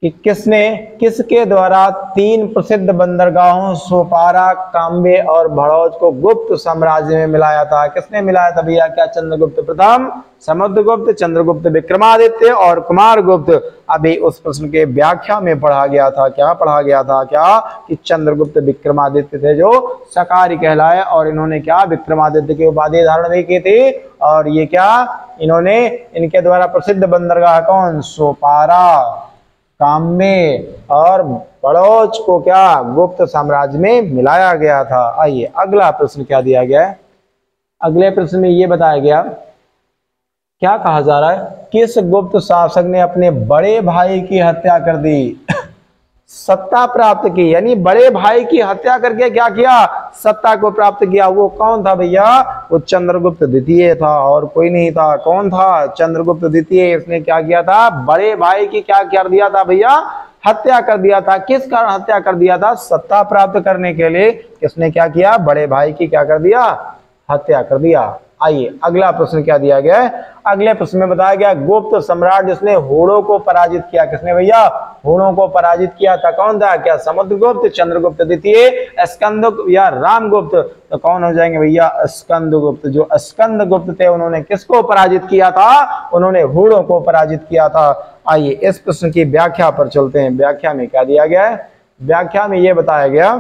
कि किसके द्वारा 3 प्रसिद्ध बंदरगाहों सोपारा, काम्बे और भड़ौच को गुप्त साम्राज्य में मिलाया था? किसने मिलाया था भैया? क्या चंद्रगुप्त प्रथम, समुद्रगुप्त, चंद्रगुप्त विक्रमादित्य और कुमारगुप्त? अभी उस प्रश्न के व्याख्या में पढ़ा गया था। क्या पढ़ा गया था? क्या कि चंद्रगुप्त विक्रमादित्य थे जो सकारी कहलाए और इन्होंने क्या विक्रमादित्य की उपाधि धारण भी की थी। और ये क्या इन्होंने इनके द्वारा प्रसिद्ध बंदरगाह कौन? सोपारा, काम्बे और बड़ौच को क्या गुप्त साम्राज्य में मिलाया गया था। आइए अगला प्रश्न क्या दिया गया है? अगले प्रश्न में यह बताया गया, क्या कहा जा रहा है? किस गुप्त शासक ने अपने बड़े भाई की हत्या कर दी? सत्ता प्राप्त की, यानी बड़े भाई की हत्या करके क्या किया? सत्ता को प्राप्त किया। वो कौन था भैया? वो चंद्रगुप्त द्वितीय था और कोई नहीं था। कौन था? चंद्रगुप्त द्वितीय। इसने क्या किया था? बड़े भाई की क्या कर दिया था भैया? हत्या कर दिया था। किस कारण हत्या कर दिया था? सत्ता प्राप्त करने के लिए किसने क्या किया? बड़े भाई की क्या कर दिया? हत्या कर दिया। आइए अगला प्रश्न क्या दिया गया है? अगले प्रश्न में बताया गया गुप्त सम्राट जिसने होड़ों को पराजित किया। किसने भैया? होड़ों को पराजित किया था। कौन था? क्या समुद्रगुप्त, चंद्रगुप्त द्वितीय, स्कंदगुप्त या रामगुप्त? तो कौन हो जाएंगे भैया? स्कंदगुप्त। जो स्कंदगुप्त थे उन्होंने किसको पराजित किया था? उन्होंने होड़ों को पराजित किया था। आइए इस प्रश्न की व्याख्या पर चलते हैं। व्याख्या में क्या दिया गया है? व्याख्या में यह बताया गया,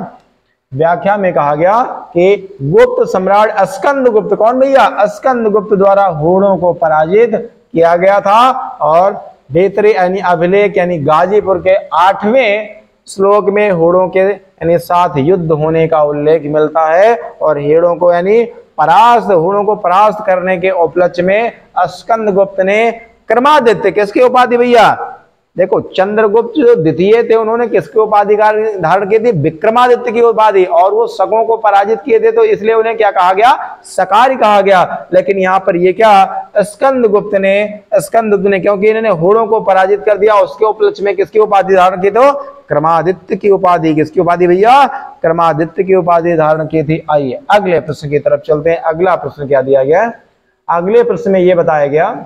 व्याख्या में कहा गया कि गुप्त सम्राट स्कंदगुप्त, कौन भैया? स्कंदगुप्त द्वारा होड़ों को पराजित किया गया था। और बेतरी यानी अभिलेख यानी गाजीपुर के 8वें श्लोक में होड़ों के यानी साथ युद्ध होने का उल्लेख मिलता है। और हेड़ों को यानी होड़ों को परास्त करने के उपलक्ष्य में स्कंदगुप्त ने क्रमादित्य, किसकी उपाधि भैया? देखो चंद्रगुप्त जो द्वितीय थे उन्होंने किसकी उपाधि धारण की थी? विक्रमादित्य की उपाधि। और वो शकों को पराजित किए थे तो इसलिए उन्हें क्या कहा गया? सकारी कहा गया। लेकिन यहाँ पर ये क्या स्कंदगुप्त ने क्योंकि इन्होंने होड़ों को पराजित कर दिया उसके उपलक्ष्य में किसकी उपाधि धारण की? तो क्रमादित्य की उपाधि। किसकी उपाधि भैया? क्रमादित्य की उपाधि धारण की थी। आइए अगले प्रश्न की तरफ चलते हैं। अगला प्रश्न क्या दिया गया? अगले प्रश्न में यह बताया गया,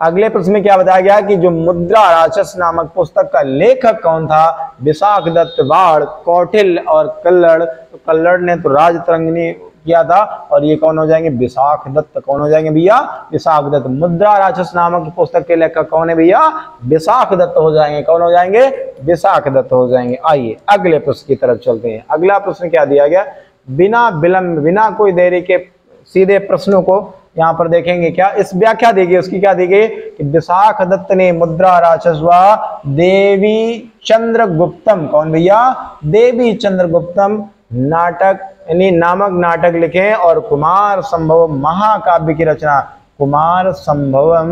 अगले प्रश्न में क्या बताया गया कि जो मुद्रा राक्षस नामक पुस्तक का लेखक कौन था? विशाखदत्त, बाण, कौटिल्य और कल्लड़। तो कल्लड़ ने तो राजतरंगिणी किया था और ये कौन हो जाएंगे? विशाखदत्त। कौन हो जाएंगे भैया? विशाखदत्त। मुद्रा राक्षस नामक पुस्तक के लेखक कौन है भैया? विशाखदत्त हो जाएंगे। कौन हो जाएंगे? विशाखदत्त हो जाएंगे। आइए अगले प्रश्न की तरफ चलते हैं। अगला प्रश्न क्या दिया गया? बिना विलंब, बिना कोई देरी के सीधे प्रश्नों को यहाँ पर देखेंगे। क्या इस व्याख्या देगी उसकी? क्या देगी कि विशाखदत्त ने मुद्रा राक्षस व देवी चंद्रगुप्तम, कौन भैया? देवी चंद्रगुप्तम नाटक यानी नामक नाटक लिखे और कुमार संभव महाकाव्य की रचना, कुमार संभवम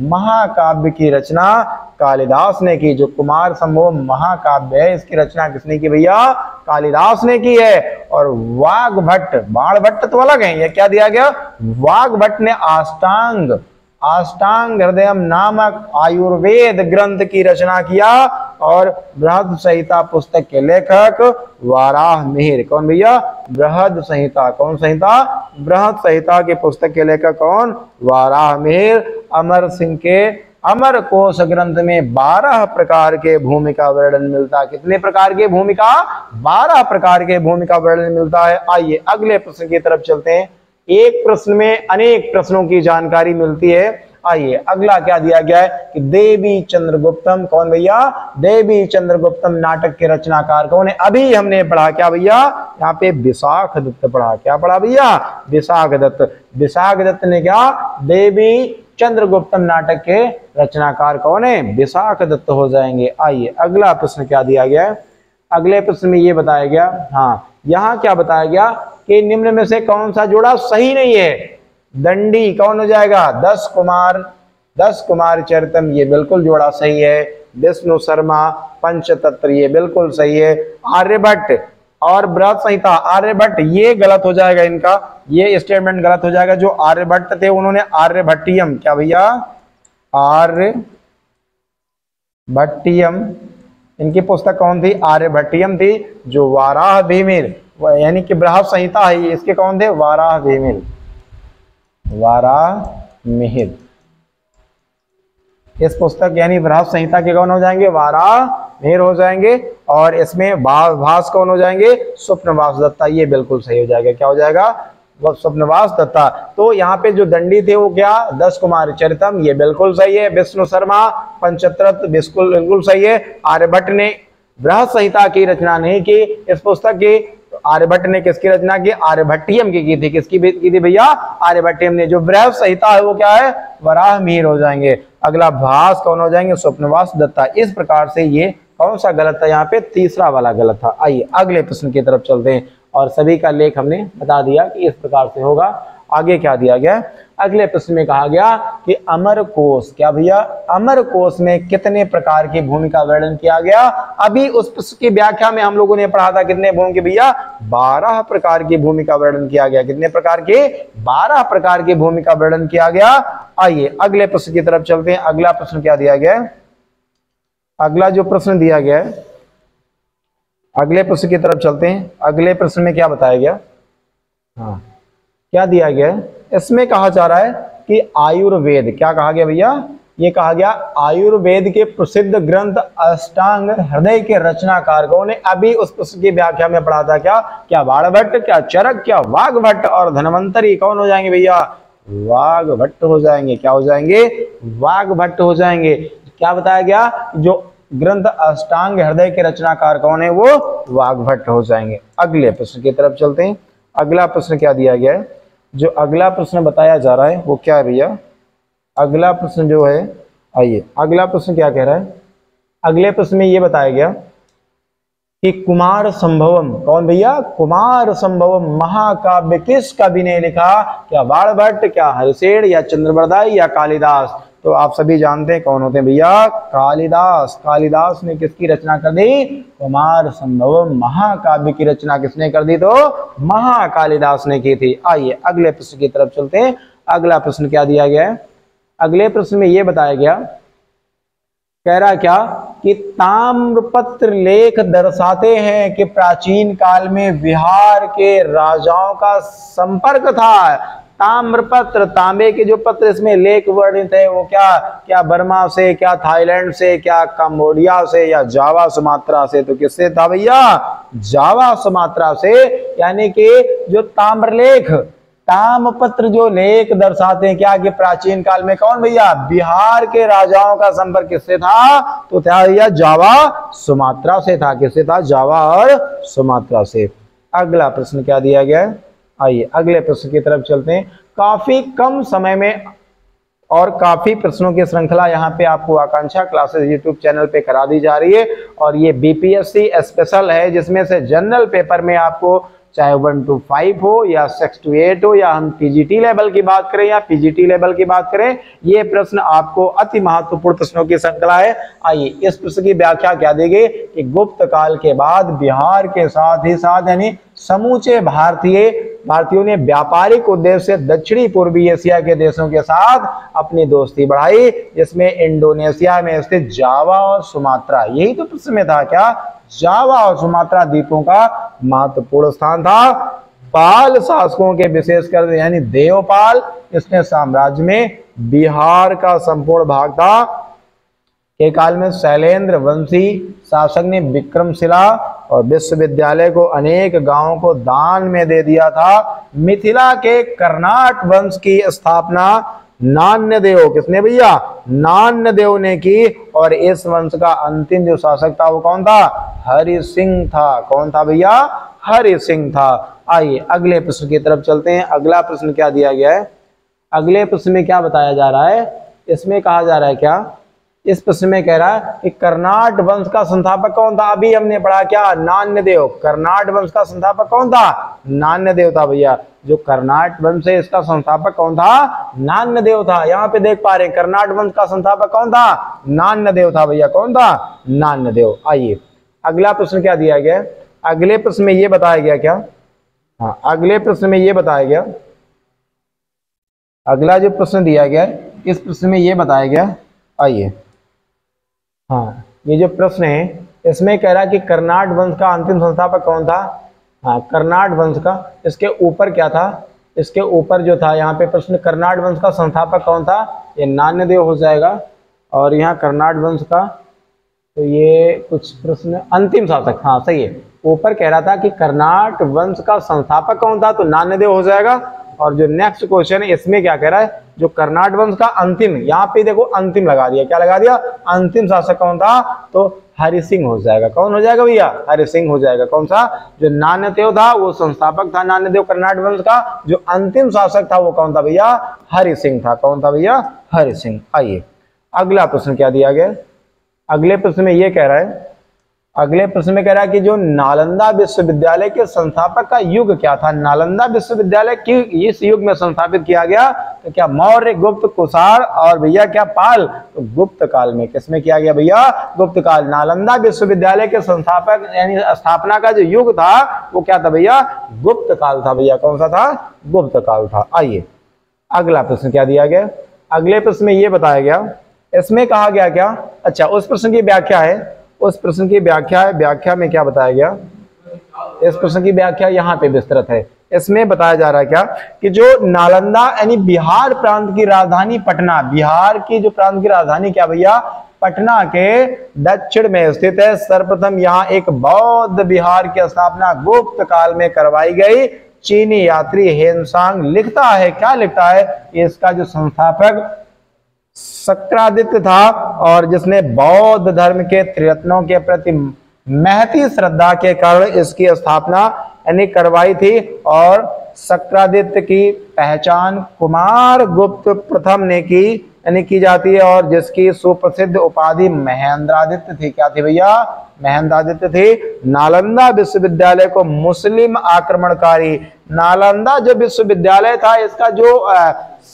महाकाव्य की रचना कालिदास ने की। जो कुमार संभव महाकाव्य है इसकी रचना किसने की भैया? कालिदास ने की है। और वाग्भट्ट, बाणभट्ट तो अलग है। ये क्या दिया गया? वाग्भट्ट ने अष्टांग हृदयम नामक आयुर्वेद ग्रंथ की रचना किया। और बृहद संहिता पुस्तक के लेखक वाराह मिहिर। कौन भैया? बृहद संहिता। कौन संहिता? बृहद संहिता के पुस्तक के लेखक कौन? वाराह मिहिर। अमर सिंह के अमर कोश ग्रंथ में 12 प्रकार के भूमिका वर्णन मिलता है। कितने प्रकार के भूमिका? 12 प्रकार के भूमिका वर्णन मिलता है। आइए अगले प्रश्न की तरफ चलते हैं। एक प्रश्न में अनेक प्रश्नों की जानकारी मिलती है। आइए अगला क्या दिया गया है कि देवी चंद्रगुप्तम, कौन भैया, देवी चंद्रगुप्तम नाटक के रचनाकार कौन है? अभी हमने पढ़ा क्या भैया, यहाँ पे विशाख दत्त पढ़ा। क्या पढ़ा भैया? विशाख दत्त। विशाख दत्त ने क्या, देवी चंद्रगुप्तम नाटक के रचनाकार कौन है? विशाख दत्त हो जाएंगे। आइए अगला प्रश्न क्या दिया गया है, अगले प्रश्न में ये बताया गया, हाँ यहाँ क्या बताया गया कि निम्न में से कौन सा जोड़ा सही नहीं है? दंडी कौन हो जाएगा? 10 कुमार चरितम, ये बिल्कुल जोड़ा सही है। विष्णु शर्मा पंचतंत्र, ये बिल्कुल सही है। आर्यभट्ट और बृहद संहिता, आर्यभट्ट ये गलत हो जाएगा, इनका ये स्टेटमेंट गलत हो जाएगा। जो आर्यभट्ट थे उन्होंने आर्यभट्टियम, क्या भैया, आर्यभट्टियम, इनकी पुस्तक कौन थी? आर्यभट्टियम थी। जो वाराह भीमिर यानी कि बृहद संहिता है, इसके कौन थे? वाराह भीमिर, वाराहमिहिर। इस पुस्तक यानी बृहद संहिता के कौन हो जाएंगे? वाराहमिहिर हो जाएंगे। और इसमें भास कौन हो जाएंगे? स्वप्नवास दत्ता, ये बिल्कुल सही हो जाएगा। क्या हो जाएगा? वो स्वप्नवास दत्ता। तो यहाँ पे जो दंडी थे वो क्या, 10 कुमार चरितम, ये बिल्कुल सही है। विष्णु शर्मा पंचतंत्र बिल्कुल सही है। आर्यभट्ट ने बृहद संहिता की रचना नहीं की इस पुस्तक की। आर्यभट्ट ने किसकी रचना की? आर्यभट्टियम की थी। किसकी की थी भैया? आर्यभट्टियम ने। जो बृहद संहिता है वो क्या है? वराहमिहिर हो जाएंगे। अगला भास कौन हो जाएंगे? स्वप्नवास दत्ता। इस प्रकार से ये कौन सा गलत था? यहाँ पे तीसरा वाला गलत था। आइए अगले प्रश्न की तरफ चलते हैं। और सभी का लेख हमने बता दिया कि इस प्रकार से होगा। आगे क्या दिया गया? अगले प्रश्न में कहा गया कि अमर कोश, क्या भैया, अमर कोश में कितने प्रकार की भूमि का वर्णन किया गया? अभी उस प्रश्न की व्याख्या में हम लोगों ने पढ़ा था कितने भूमि के भैया? 12 प्रकार की भूमि का वर्णन किया गया। कितने प्रकार के? 12 प्रकार की भूमि का वर्णन किया गया। आइए अगले प्रश्न की तरफ चलते हैं। अगला प्रश्न क्या दिया गया है? अगला जो प्रश्न दिया गया है, अगले प्रश्न की तरफ चलते हैं। अगले प्रश्न में क्या बताया गया? हाँ, क्या दिया गया है? इसमें कहा जा रहा है कि आयुर्वेद, क्या कहा गया भैया? ये कहा गया आयुर्वेद के प्रसिद्ध ग्रंथ अष्टांग हृदय के रचनाकार कौन है? अभी उस प्रश्न की व्याख्या में पढ़ा था। क्या बाणभट्ट, क्या चरक, क्या वाग्भट्ट और धन्वंतरी कौन हो जाएंगे भैया? वाग्भट्ट हो जाएंगे। क्या हो जाएंगे? वाग्भट्ट हो जाएंगे। क्या बताया गया? जो ग्रंथ अष्टांग हृदय के रचनाकार कौन है? वो वाग्भट्ट हो जाएंगे। अगले प्रश्न की तरफ चलते हैं। अगला प्रश्न क्या दिया गया है? जो अगला प्रश्न बताया जा रहा है वो क्या है भैया? अगला प्रश्न जो है, आइए अगला प्रश्न क्या कह रहा है? अगले प्रश्न में ये बताया गया कि कुमार संभवम, कौन भैया? कुमार संभवम महाकाव्य किस कवि ने लिखा? क्या बाणभट्ट, क्या हरिशेन, या चंद्रबरदाई, या कालिदास? तो आप सभी जानते हैं कौन होते हैं भैया? कालिदास। कालिदास ने किसकी रचना कर दी? कुमार संभवम महाकाव्य की रचना किसने कर दी? तो महाकालिदास ने की थी। आइए अगले प्रश्न की तरफ चलते हैं। अगला प्रश्न क्या दिया गया है? अगले प्रश्न में यह बताया गया, कह रहा क्या कि ताम्रपत्र लेख दर्शाते हैं कि प्राचीन काल में बिहार के राजाओं का संपर्क था। ताम्रपत्र, तांबे के जो पत्र इसमें लेख वर्णित है वो क्या? क्या बर्मा से, क्या थाईलैंड से, क्या कंबोडिया से, या जावा सुमात्रा से? तो किससे था भैया? जावा सुमात्रा से। यानी कि जो ताम्रलेख, ताम्रपत्र जो लेख दर्शाते हैं क्या कि प्राचीन काल में कौन भैया? बिहार के राजाओं का संपर्क किससे था? तो था भैया जावा सुमात्रा से था। किससे था? जावा और सुमात्रा से। अगला प्रश्न क्या दिया गया है? आइए अगले प्रश्न की तरफ चलते हैं। काफी कम समय में और काफी प्रश्नों की श्रृंखला यहाँ पे आपको आकांक्षा क्लासेस यूट्यूब चैनल पे करा दी जा रही है। और ये बीपीएससी स्पेशल है, जिसमें से जनरल पेपर में आपको चाहे 1 to 5 हो या 6 to 8 हो, या हम पीजीटी लेवल की बात करें या पीजीटी लेवल की बात करें, ये प्रश्न आपको अति महत्वपूर्ण प्रश्नों की श्रृंखला है। आइए इस प्रश्न की व्याख्या क्या देंगे कि गुप्त काल के बाद बिहार के साथ ही साथ यानी समूचे भारतीयों ने व्यापारिक उद्देश्य से दक्षिणी पूर्वी एशिया के देशों के साथ अपनी दोस्ती बढ़ाई, जिसमें इंडोनेशिया में स्थित जावा और सुमात्रा, यही तो प्रश्न में था क्या? जावा और सुमात्रा द्वीपों का महत्वपूर्ण स्थान था। पाल शासकों के विशेषकर यानी देवपाल, इसने साम्राज्य में बिहार का संपूर्ण भाग था के काल में शैलेंद्र वंशी शासक ने विक्रमशिला और विश्वविद्यालय को अनेक गांवों को दान में दे दिया था। मिथिला के कर्नाट वंश की स्थापना नान्यदेव, किसने भैया? नान्यदेव ने की। और इस वंश का अंतिम जो शासक था वो कौन था? हरि सिंह था। कौन था भैया? हरि सिंह था। आइए अगले प्रश्न की तरफ चलते हैं। अगला प्रश्न क्या दिया गया है? अगले प्रश्न में क्या बताया जा रहा है? इसमें कहा जा रहा है क्या? इस प्रश्न में कह रहा है कि कर्नाट वंश का संस्थापक कौन था? अभी हमने पढ़ा क्या? नान्यदेव। कर्नाट वंश का संस्थापक कौन था? नान्यदेव था भैया। जो कर्नाट वंश है इसका संस्थापक कौन था? नान्यदेव था। यहाँ पे देख पा रहे हैं कर्नाट वंश का संस्थापक कौन था? नान्यदेव था भैया। कौन था? नान्यदेव। आइए अगला प्रश्न क्या दिया गया? अगले प्रश्न में ये बताया गया क्या? हाँ, अगले प्रश्न में ये बताया गया, अगला जो प्रश्न दिया गया इस प्रश्न में ये बताया गया। आइए, हाँ, ये जो प्रश्न है इसमें कह रहा है कि कर्नाट वंश का अंतिम संस्थापक कौन था? हाँ, कर्नाट वंश का, इसके ऊपर क्या था? इसके ऊपर जो था यहाँ पे प्रश्न, कर्नाट वंश का संस्थापक कौन था? ये नान्यदेव हो जाएगा। और यहाँ कर्नाट वंश का, तो ये कुछ प्रश्न अंतिम शासक, हाँ सही है। ऊपर कह रहा था कि कर्नाट वंश का संस्थापक कौन था, तो नान्यदेव हो जाएगा। और जो नेक्स्ट क्वेश्चन है इसमें क्या कह रहा है? जो कर्नाट वंश का अंतिम, यहाँ पे देखो अंतिम लगा दिया। क्या लगा दिया? अंतिम शासक कौन था? तो हरि सिंह हो जाएगा। कौन हो जाएगा भैया? हरि सिंह हो जाएगा। कौन सा? जो नान्यदेव था वो संस्थापक था नान्यदेव कर्नाट वंश का। जो अंतिम शासक था वो कौन था भैया? हरि सिंह था। कौन था भैया? हरि सिंह। आइए अगला प्रश्न क्या दिया गया? अगले प्रश्न में ये कह रहा है, अगले प्रश्न में कह रहा है कि जो नालंदा विश्वविद्यालय के संस्थापक का युग क्या था? नालंदा विश्वविद्यालय की इस युग में संस्थापित किया गया तो क्या मौर्य, गुप्त, कुषाण और भैया क्या पाल? तो गुप्त काल में। किसमें किया गया भैया? गुप्त काल। नालंदा विश्वविद्यालय के संस्थापक यानी स्थापना का जो युग था वो क्या था भैया? गुप्त काल था भैया। कौन सा था? गुप्त काल था। आइए अगला प्रश्न क्या दिया गया? अगले प्रश्न में ये बताया गया, इसमें कहा गया क्या? अच्छा, उस प्रश्न की व्याख्या है, उस प्रश्न की व्याख्या है। व्याख्या में क्या बताया गया? इस प्रश्न की व्याख्या यहाँ पे विस्तृत है। इसमें बताया जा रहा है क्या कि जो नालंदा यानी बिहार प्रांत की राजधानी पटना, बिहार की जो प्रांत की राजधानी क्या भैया? पटना के दक्षिण में स्थित है। सर्वप्रथम यहाँ एक बौद्ध विहार की स्थापना गुप्त काल में करवाई गई। चीनी यात्री हेनसांग लिखता है, क्या लिखता है? इसका जो संस्थापक शक्रादित्य था और जिसने बौद्ध धर्म के त्रिरत्नों के प्रति महती श्रद्धा के कारण इसकी स्थापना यानी करवाई थी। और शक्रादित्य की पहचान कुमार गुप्त प्रथम ने की यानी की जाती है और जिसकी सुप्रसिद्ध उपाधि महेंद्रादित्य थी। क्या थी भैया? महेंद्रादित्य थी। नालंदा विश्वविद्यालय को मुस्लिम आक्रमणकारी, नालंदा जो विश्वविद्यालय था इसका जो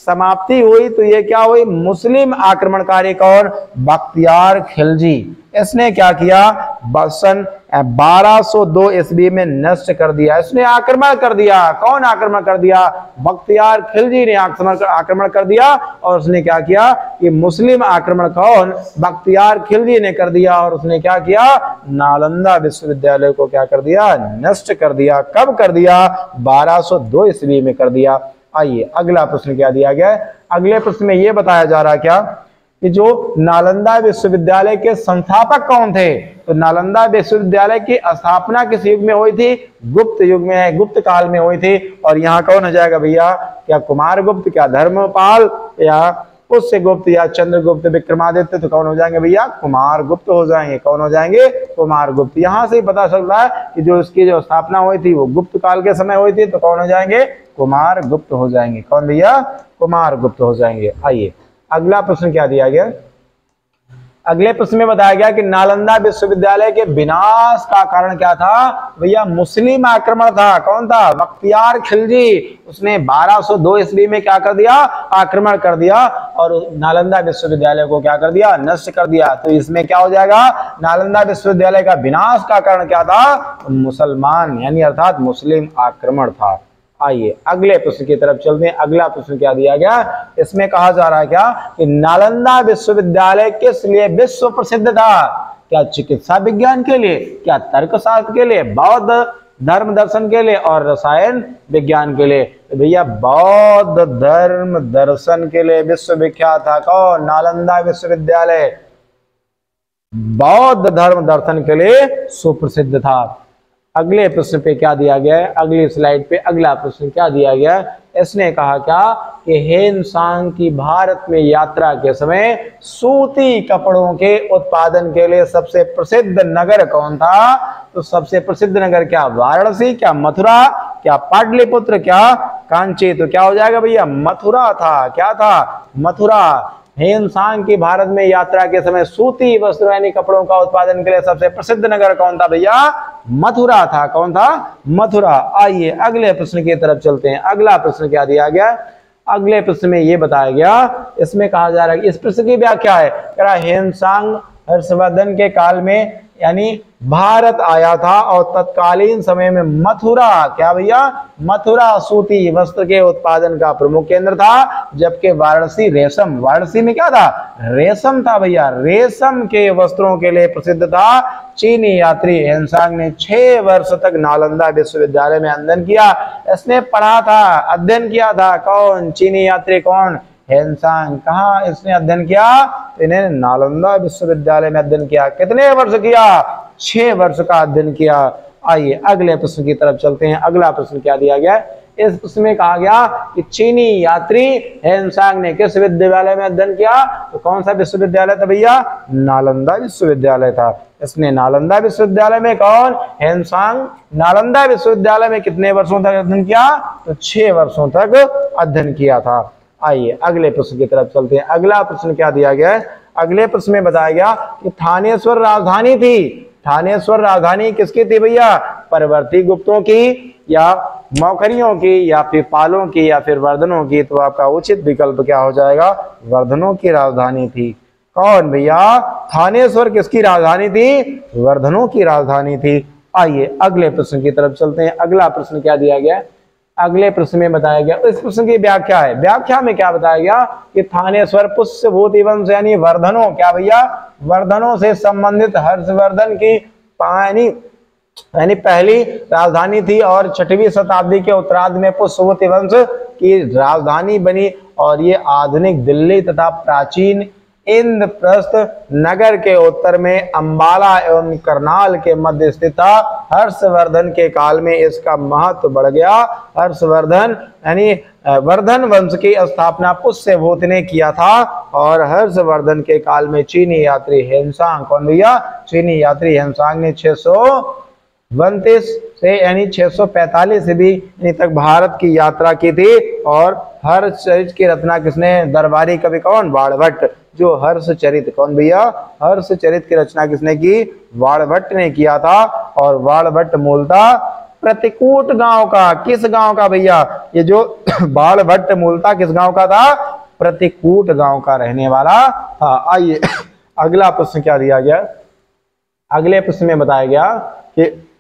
समाप्ति हुई तो ये क्या हुई? मुस्लिम आक्रमणकारी। कौन? बख्तियार खिलजी। इसने क्या किया? सन 1202 ईस्वी में नष्ट कर दिया। इसने आक्रमण कर दिया। कौन आक्रमण कर दिया? बख्तियार खिलजी ने आक्रमण कर दिया। और उसने क्या किया कि मुस्लिम आक्रमण कौन? बख्तियार खिलजी ने कर दिया। और उसने क्या किया? नालंदा विश्वविद्यालय को क्या कर दिया? नष्ट कर दिया। कब कर दिया? 1202 ईस्वी में कर दिया। आइए अगला प्रश्न क्या दिया गया है? अगले प्रश्न में यह बताया जा रहा क्या कि जो नालंदा विश्वविद्यालय के संस्थापक कौन थे? तो नालंदा विश्वविद्यालय की स्थापना किस युग में हुई थी? गुप्त युग में, गुप्त काल में हुई थी। और यहाँ कौन हो जाएगा भैया? क्या कुमार गुप्त, क्या धर्मपाल, या उससे गुप्त, या चंद्रगुप्त, विक्रमादित्य? तो कौन हो जाएंगे भैया? कुमार गुप्त हो जाएंगे। कौन हो जाएंगे? कुमार गुप्त। यहाँ से ही पता चलता है कि जो इसकी जो स्थापना हुई थी वो गुप्त काल के समय हुई थी। तो कौन हो जाएंगे? कुमार गुप्त हो जाएंगे। कौन भैया? कुमार गुप्त हो जाएंगे। आइए अगला प्रश्न क्या दिया गया? अगले प्रश्न में बताया गया कि नालंदा विश्वविद्यालय के विनाश का कारण क्या था? भैया मुस्लिम आक्रमण था। कौन था? बख्तियार खिलजी। उसने 1202 ईस्वी में क्या कर दिया? आक्रमण कर दिया और नालंदा विश्वविद्यालय को क्या कर दिया? नष्ट कर दिया। तो इसमें क्या हो जाएगा? नालंदा विश्वविद्यालय का विनाश का कारण क्या था? मुसलमान यानी अर्थात मुस्लिम आक्रमण था। आइए अगले प्रश्न की तरफ चलते हैं। अगला प्रश्न क्या दिया गया? इसमें कहा जा रहा है क्या कि नालंदा विश्वविद्यालय किस लिए विश्व प्रसिद्ध था? क्या चिकित्सा विज्ञान के लिए, क्या तर्कशास्त्र के लिए, बौद्ध धर्म दर्शन के लिए और रसायन विज्ञान के लिए? तो भैया बौद्ध धर्म दर्शन के लिए विश्व विख्यात था। कौन? नालंदा विश्वविद्यालय। बौद्ध धर्म दर्शन के लिए सुप्रसिद्ध था। अगले प्रश्न पे क्या दिया गया है, अगली स्लाइड पे अगला प्रश्न क्या दिया गया है, इसने कहा क्या कि हेनसांग की भारत में यात्रा के समय सूती कपड़ों के उत्पादन के लिए सबसे प्रसिद्ध नगर कौन था? तो सबसे प्रसिद्ध नगर क्या वाराणसी, क्या मथुरा, क्या पाटलिपुत्र, क्या कांची? तो क्या हो जाएगा भैया, मथुरा था। क्या था? मथुरा। हेनसांग की भारत में यात्रा के समय सूती वस्त्र यानी कपड़ों का उत्पादन के लिए सबसे प्रसिद्ध नगर कौन था भैया? मथुरा था। कौन था? मथुरा। आइए अगले प्रश्न की तरफ चलते हैं। अगला प्रश्न क्या दिया गया? अगले प्रश्न में यह बताया गया, इसमें कहा जा रहा है, इस प्रश्न की व्याख्या है, हेनसांग हर्षवर्धन के काल में यानी भारत आया था और तत्कालीन समय में मथुरा, क्या भैया, मथुरा सूती वस्त्र के उत्पादन का प्रमुख केंद्र था, जबकि वाराणसी रेशम, वाराणसी में क्या था? रेशम था भैया, रेशम के वस्त्रों के लिए प्रसिद्ध था। चीनी यात्री हेनसांग ने 6 वर्ष तक नालंदा विश्वविद्यालय में अध्ययन किया। इसने पढ़ा था, अध्ययन किया था। कौन? चीनी यात्री कौन? हेनसांग। कहाँ इसने अध्ययन किया? इन्हें नालंदा विश्वविद्यालय में अध्ययन किया। कितने वर्ष किया? 6 वर्ष का अध्ययन किया। आइए अगले प्रश्न की तरफ चलते हैं। अगला प्रश्न क्या दिया गया? इस प्रश्न में कहा गया कि चीनी यात्री हेनसांग ने किस विश्वविद्यालय में अध्ययन किया? तो कौन सा विश्वविद्यालय था भैया? नालंदा विश्वविद्यालय था। इसने नालंदा विश्वविद्यालय में, कौन? हेनसांग नालंदा विश्वविद्यालय में कितने वर्षों तक अध्ययन किया? तो 6 वर्षों तक अध्ययन किया था। आइए अगले प्रश्न की तरफ चलते हैं। अगला प्रश्न क्या दिया गया है? अगले प्रश्न में बताया गया कि थानेश्वर राजधानी थी। थानेश्वर राजधानी किसकी थी भैया? परवर्ती गुप्तों की या मौखरियों की या फिर पालों की या फिर वर्धनों की? तो आपका उचित विकल्प क्या हो जाएगा? वर्धनों की राजधानी थी। कौन भैया? थानेश्वर किसकी राजधानी थी? वर्धनों की राजधानी थी। आइए अगले प्रश्न की तरफ चलते हैं। अगला प्रश्न क्या दिया गया? अगले प्रश्न में बताया गया, इस प्रश्न की व्याख्या है। व्याख्या में क्या बताया गया कि थानेश्वर पुष्यभूति वंश यानी वर्धनों, क्या भैया? वर्धनों से संबंधित हर्षवर्धन की यानी पहली राजधानी थी और 6वीं शताब्दी के उत्तरार्ध में पुष्यभूति वंश की राजधानी बनी और ये आधुनिक दिल्ली तथा प्राचीन इंद्रप्रस्थ नगर के उत्तर में अंबाला एवं करनाल के मध्य स्थित था। हर्षवर्धन के काल में इसका महत्व बढ़ गया। हर्षवर्धन यानी वर्धन वंश की स्थापना पुष्यभूति ने किया था और हर्षवर्धन के काल में चीनी यात्री हेनसांग, कौन भैया? चीनी यात्री हेनसांग ने 632 से यानी 645 ईस्वी तक भारत की यात्रा की थी। और हर्षचरित की रचना किसने? दरबारी कवि कौन? बाणभट्ट। जो हर्षचरित, कौन भैया? हर्षचरित की रचना किसने की? बाणभट्ट ने किया था। और बाणभट्ट मूलतः प्रतिकूट गांव का, किस गांव का भैया? ये जो बाणभट्ट मूलतः किस गांव का था? प्रतिकूट गांव का रहने वाला था। आइए अगला प्रश्न क्या दिया गया? अगले प्रश्न में बताया गया कि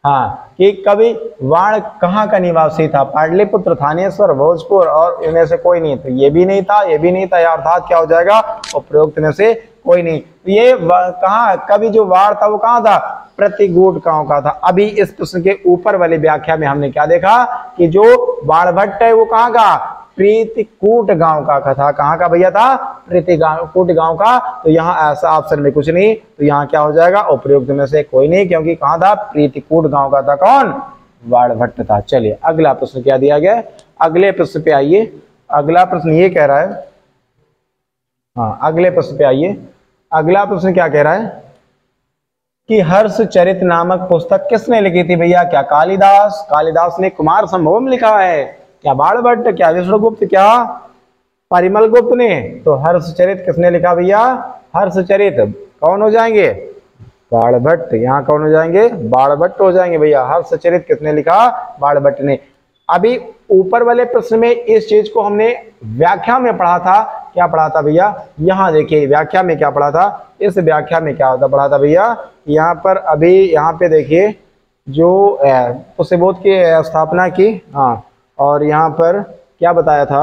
हाँ कि कवि वाण कहाँ का निवासी था? पाटलिपुत्र, थानेश्वर, भोजपुर और इनमें से कोई नहीं। तो ये भी नहीं था, ये भी नहीं था, अर्थात क्या हो जाएगा? उपरोक्त में से कोई नहीं। तो ये कहाँ कवि जो वाण था वो कहाँ था? प्रतिकूट गांव का था। अभी इस प्रश्न के ऊपर वाली व्याख्या में हमने क्या देखा कि जो बाणभट्ट है वो कहाँ का? प्रीतिकूट गांव का था। कहाँ का भैया था? प्रीतिकूट गांव का। तो यहाँ ऐसा ऑप्शन में कुछ नहीं, तो यहाँ क्या हो जाएगा? उपयुक्त में से कोई नहीं, क्योंकि कहाँ था? प्रीतिकूट गांव का था। कौन? बाणभट्ट था। चलिए अगला प्रश्न क्या दिया गया? अगले प्रश्न पे आइए। अगला प्रश्न ये कह रहा है, हाँ अगले प्रश्न पे आइए। अगला प्रश्न क्या कह रहा है कि हर्षचरित नामक पुस्तक किसने लिखी थी भैया? क्या कालिदास? कालिदास ने कुमार संभवम लिखा है? क्या बाणभट्ट? क्या विष्णुगुप्त? क्या परिमल गुप्त ने? तो हर्षचरित किसने लिखा भैया? हर्षचरित कौन हो जाएंगे? बाणभट्ट। यहाँ कौन हो जाएंगे? बाणभट्ट हो जाएंगे भैया। हर्षचरित किसने लिखा? बाणभट्ट ने। अभी ऊपर वाले प्रश्न में इस चीज को हमने व्याख्या में पढ़ा था। क्या पढ़ा था भैया? यहाँ देखिए व्याख्या में क्या पढ़ा था। इस व्याख्या में क्या होता पढ़ा था भैया? यहाँ पर अभी यहाँ पे देखिए जो पुष्यभूति की स्थापना की, हाँ, और यहाँ पर क्या बताया था?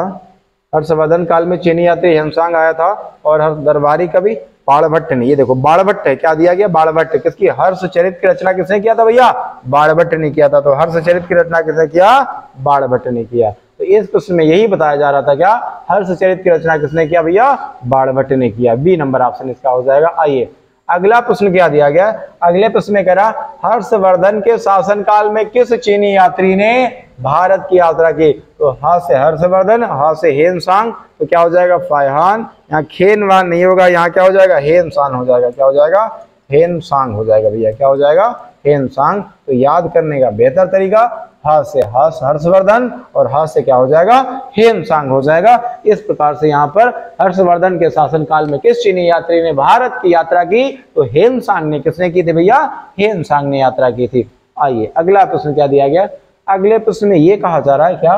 हर्षवर्धन काल में चीनी यात्री हेनसांग आया था और हर दरबारी कवि बाणभट्ट ने। ये देखो बाणभट्ट है, क्या दिया गया? बाणभट्ट। किसकी? हर्षचरित की रचना किसने किया था भैया? बाणभट्ट ने किया था। तो हर्षचरित की रचना किसने किया? बाणभट्ट ने किया। तो इस प्रश्न में यही बताया जा रहा था, क्या हर्षचरित की रचना किसने किया भैया? बाणभट्ट ने किया। बी नंबर ऑप्शन इसका हो जाएगा। आइए अगला प्रश्न क्या दिया गया, अगले प्रश्न में कह रहा हर्षवर्धन के शासनकाल में किस चीनी यात्री ने भारत की यात्रा की। तो हा से हर्षवर्धन, हा से हेनसांग, तो क्या हो जाएगा फायहान, यहाँ खेनवान नहीं होगा, यहाँ क्या हो जाएगा हेनसान हो जाएगा, क्या हो जाएगा हेनसांग हो जाएगा भैया, क्या हो जाएगा हेनसांग। तो याद करने का बेहतर तरीका हा से हर्षवर्धन और हा से क्या हो जाएगा हेनसांग हो जाएगा। इस प्रकार से यहाँ पर हर्षवर्धन के शासनकाल में किस चीनी यात्री ने भारत की यात्रा की, तो हेनसांग ने, किसने की थी भैया, हेनसांग ने यात्रा की थी। आइए अगला प्रश्न क्या दिया गया, अगले प्रश्न में ये कहा जा रहा है क्या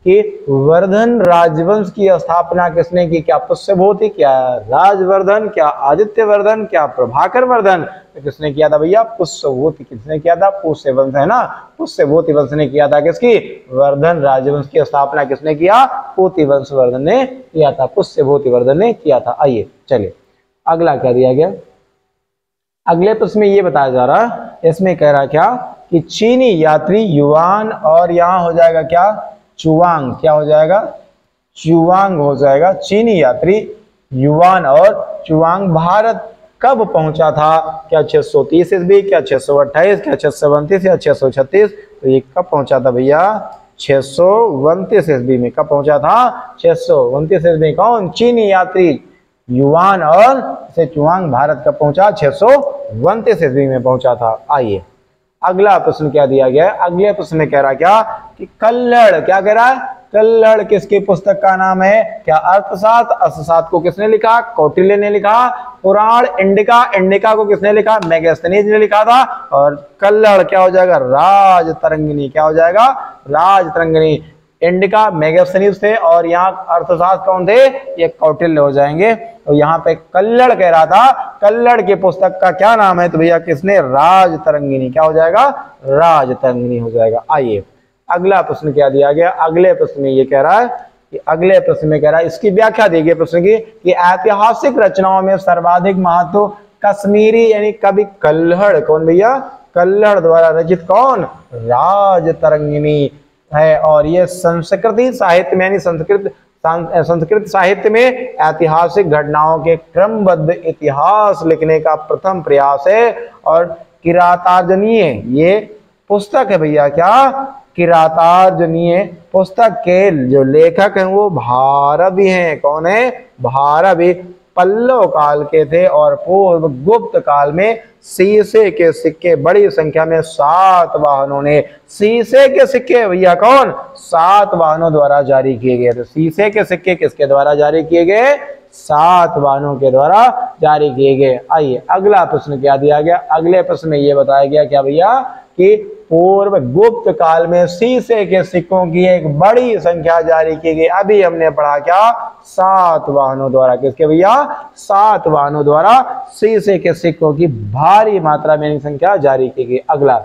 कि वर्धन राजवंश की स्थापना किसने की, क्या पुष्यभूति, क्या राजवर्धन, क्या आदित्यवर्धन, क्या प्रभाकर वर्धन, तो किसने किया था भैया पुष्यभूति, किसने किया था पुष्यवंश है ना, पुष्यभूति वंश ने किया था। किसकी, वर्धन राजवंश की स्थापना किसने किया, पूतिवंश वर्धन ने किया था, पुष्यभूति वर्धन ने किया था। आइए चलिए अगला क्या दिया गया, अगले प्रश्न में ये बताया जा रहा है, इसमें कह रहा क्या कि चीनी यात्री युवान और यहाँ हो जाएगा क्या चुवांग, क्या हो जाएगा चुवांग हो जाएगा। चीनी यात्री युवान और चुवांग भारत कब पहुंचा था, क्या 630 ईस्वी, क्या 628, क्या 629 या 636, तो ये कब पहुंचा था भैया 629 ईस्वी में। कब पहुंचा था 629 ईस्वी। कौन, चीनी यात्री युवान और से चुवांग भारत कब पहुंचा, 629 ईस्वी में पहुंचा था। आइए अगला प्रश्न क्या दिया गया है, अगले प्रश्न में कह रहा क्या कि कल्हड़, क्या कह रहा है, कल्हड़ किसकी पुस्तक का नाम है, क्या अर्थशास्त्र, अर्थशास्त्र को किसने लिखा, कौटिल्य ने लिखा। पुराण इंडिका, इंडिका को किसने लिखा, मेगास्थनीज ने लिखा था। और कल्हड़ क्या हो जाएगा राजतरंगिणी, क्या हो जाएगा राजतरंगिणी। इंडिका मेगास्थनीज थे और यहाँ अर्थशास्त्र कौन थे, ये कौटिल्य हो जाएंगे। तो यहाँ पे कल्हड़ कह रहा था, कल्हड़ की पुस्तक का क्या नाम है, तो भैया किसने, राजतरंगिणी, क्या हो जाएगा राजतरंगिणी हो जाएगा। आइए अगला प्रश्न क्या दिया गया, अगले प्रश्न में ये कह रहा है कि अगले प्रश्न में कह रहा है, इसकी व्याख्या देखिए प्रश्न की कि ऐतिहासिक रचनाओं में सर्वाधिक महत्व कश्मीरी यानी कवि कल्हड़, कौन भैया, कल्हड़ द्वारा रचित कौन, राजतरंगिणी है। और ये संस्कृति साहित्य में यानी संस्कृत साहित्य में ऐतिहासिक घटनाओं के क्रमबद्ध इतिहास लिखने का प्रथम प्रयास है। और किरातार्जुनीय ये पुस्तक है भैया, क्या किरातार्जुनीय पुस्तक के जो लेखक हैं वो भारवी हैं। कौन है, भारवी। पल्लव काल के थे और पूर्व गुप्त काल में शीशे के सिक्के बड़ी संख्या में सातवाहनों ने, शीशे के सिक्के भैया कौन, सातवाहनों द्वारा जारी किए गए थे। शीशे के सिक्के किसके द्वारा जारी किए गए, सातवाहनों के द्वारा जारी किए गए। आइए अगला प्रश्न क्या दिया गया, अगले प्रश्न में ये बताया गया क्या भैया कि पूर्व गुप्त काल में शीशे के सिक्कों की एक बड़ी संख्या जारी की गई। अभी हमने पढ़ा क्या, सातवाहनों द्वारा, किसके भैया, सातवाहनों द्वारा शीशे के सिक्कों की भारी मात्रा में संख्या जारी की गई। अगला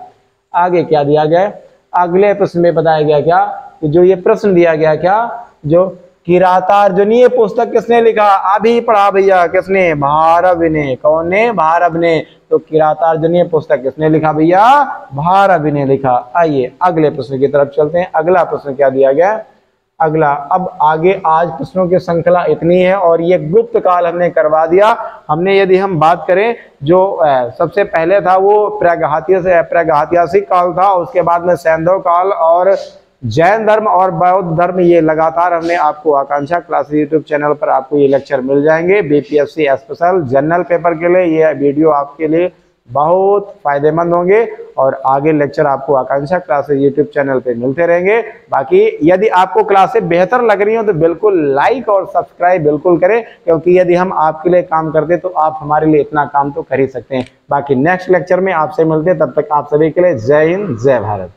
आगे क्या दिया गया, अगले प्रश्न में बताया गया क्या कि जो ये प्रश्न दिया गया क्या, जो किरातार्जुनीय पुस्तक किसने लिखा, अभी पढ़ा भैया, किसने, भारवी ने। कौन ने, भारवी ने। तो किरातार्जुनीय पुस्तक किसने लिखा भैया, भारवी ने लिखा। आइए अगले प्रश्न की तरफ चलते हैं। अगला प्रश्न क्या दिया गया, अगला अब आगे आज प्रश्नों की श्रृंखला इतनी है और ये गुप्त काल हमने करवा दिया। हमने यदि हम बात करें जो सबसे पहले था वो प्रागैतिहासिक काल था, उसके बाद में सैंधव काल और जैन धर्म और बौद्ध धर्म, ये लगातार हमने आपको आकांक्षा क्लासेस यूट्यूब चैनल पर आपको ये लेक्चर मिल जाएंगे। बीपीएससी स्पेशल जनरल पेपर के लिए ये वीडियो आपके लिए बहुत फायदेमंद होंगे और आगे लेक्चर आपको आकांक्षा क्लासेस यूट्यूब चैनल पे मिलते रहेंगे। बाकी यदि आपको क्लासेस बेहतर लग रही हो तो बिल्कुल लाइक और सब्सक्राइब बिल्कुल करें, क्योंकि यदि हम आपके लिए काम करते तो आप हमारे लिए इतना काम तो कर ही सकते हैं। बाकी नेक्स्ट लेक्चर में आपसे मिलते हैं, तब तक आप सभी के लिए जय हिंद जय भारत।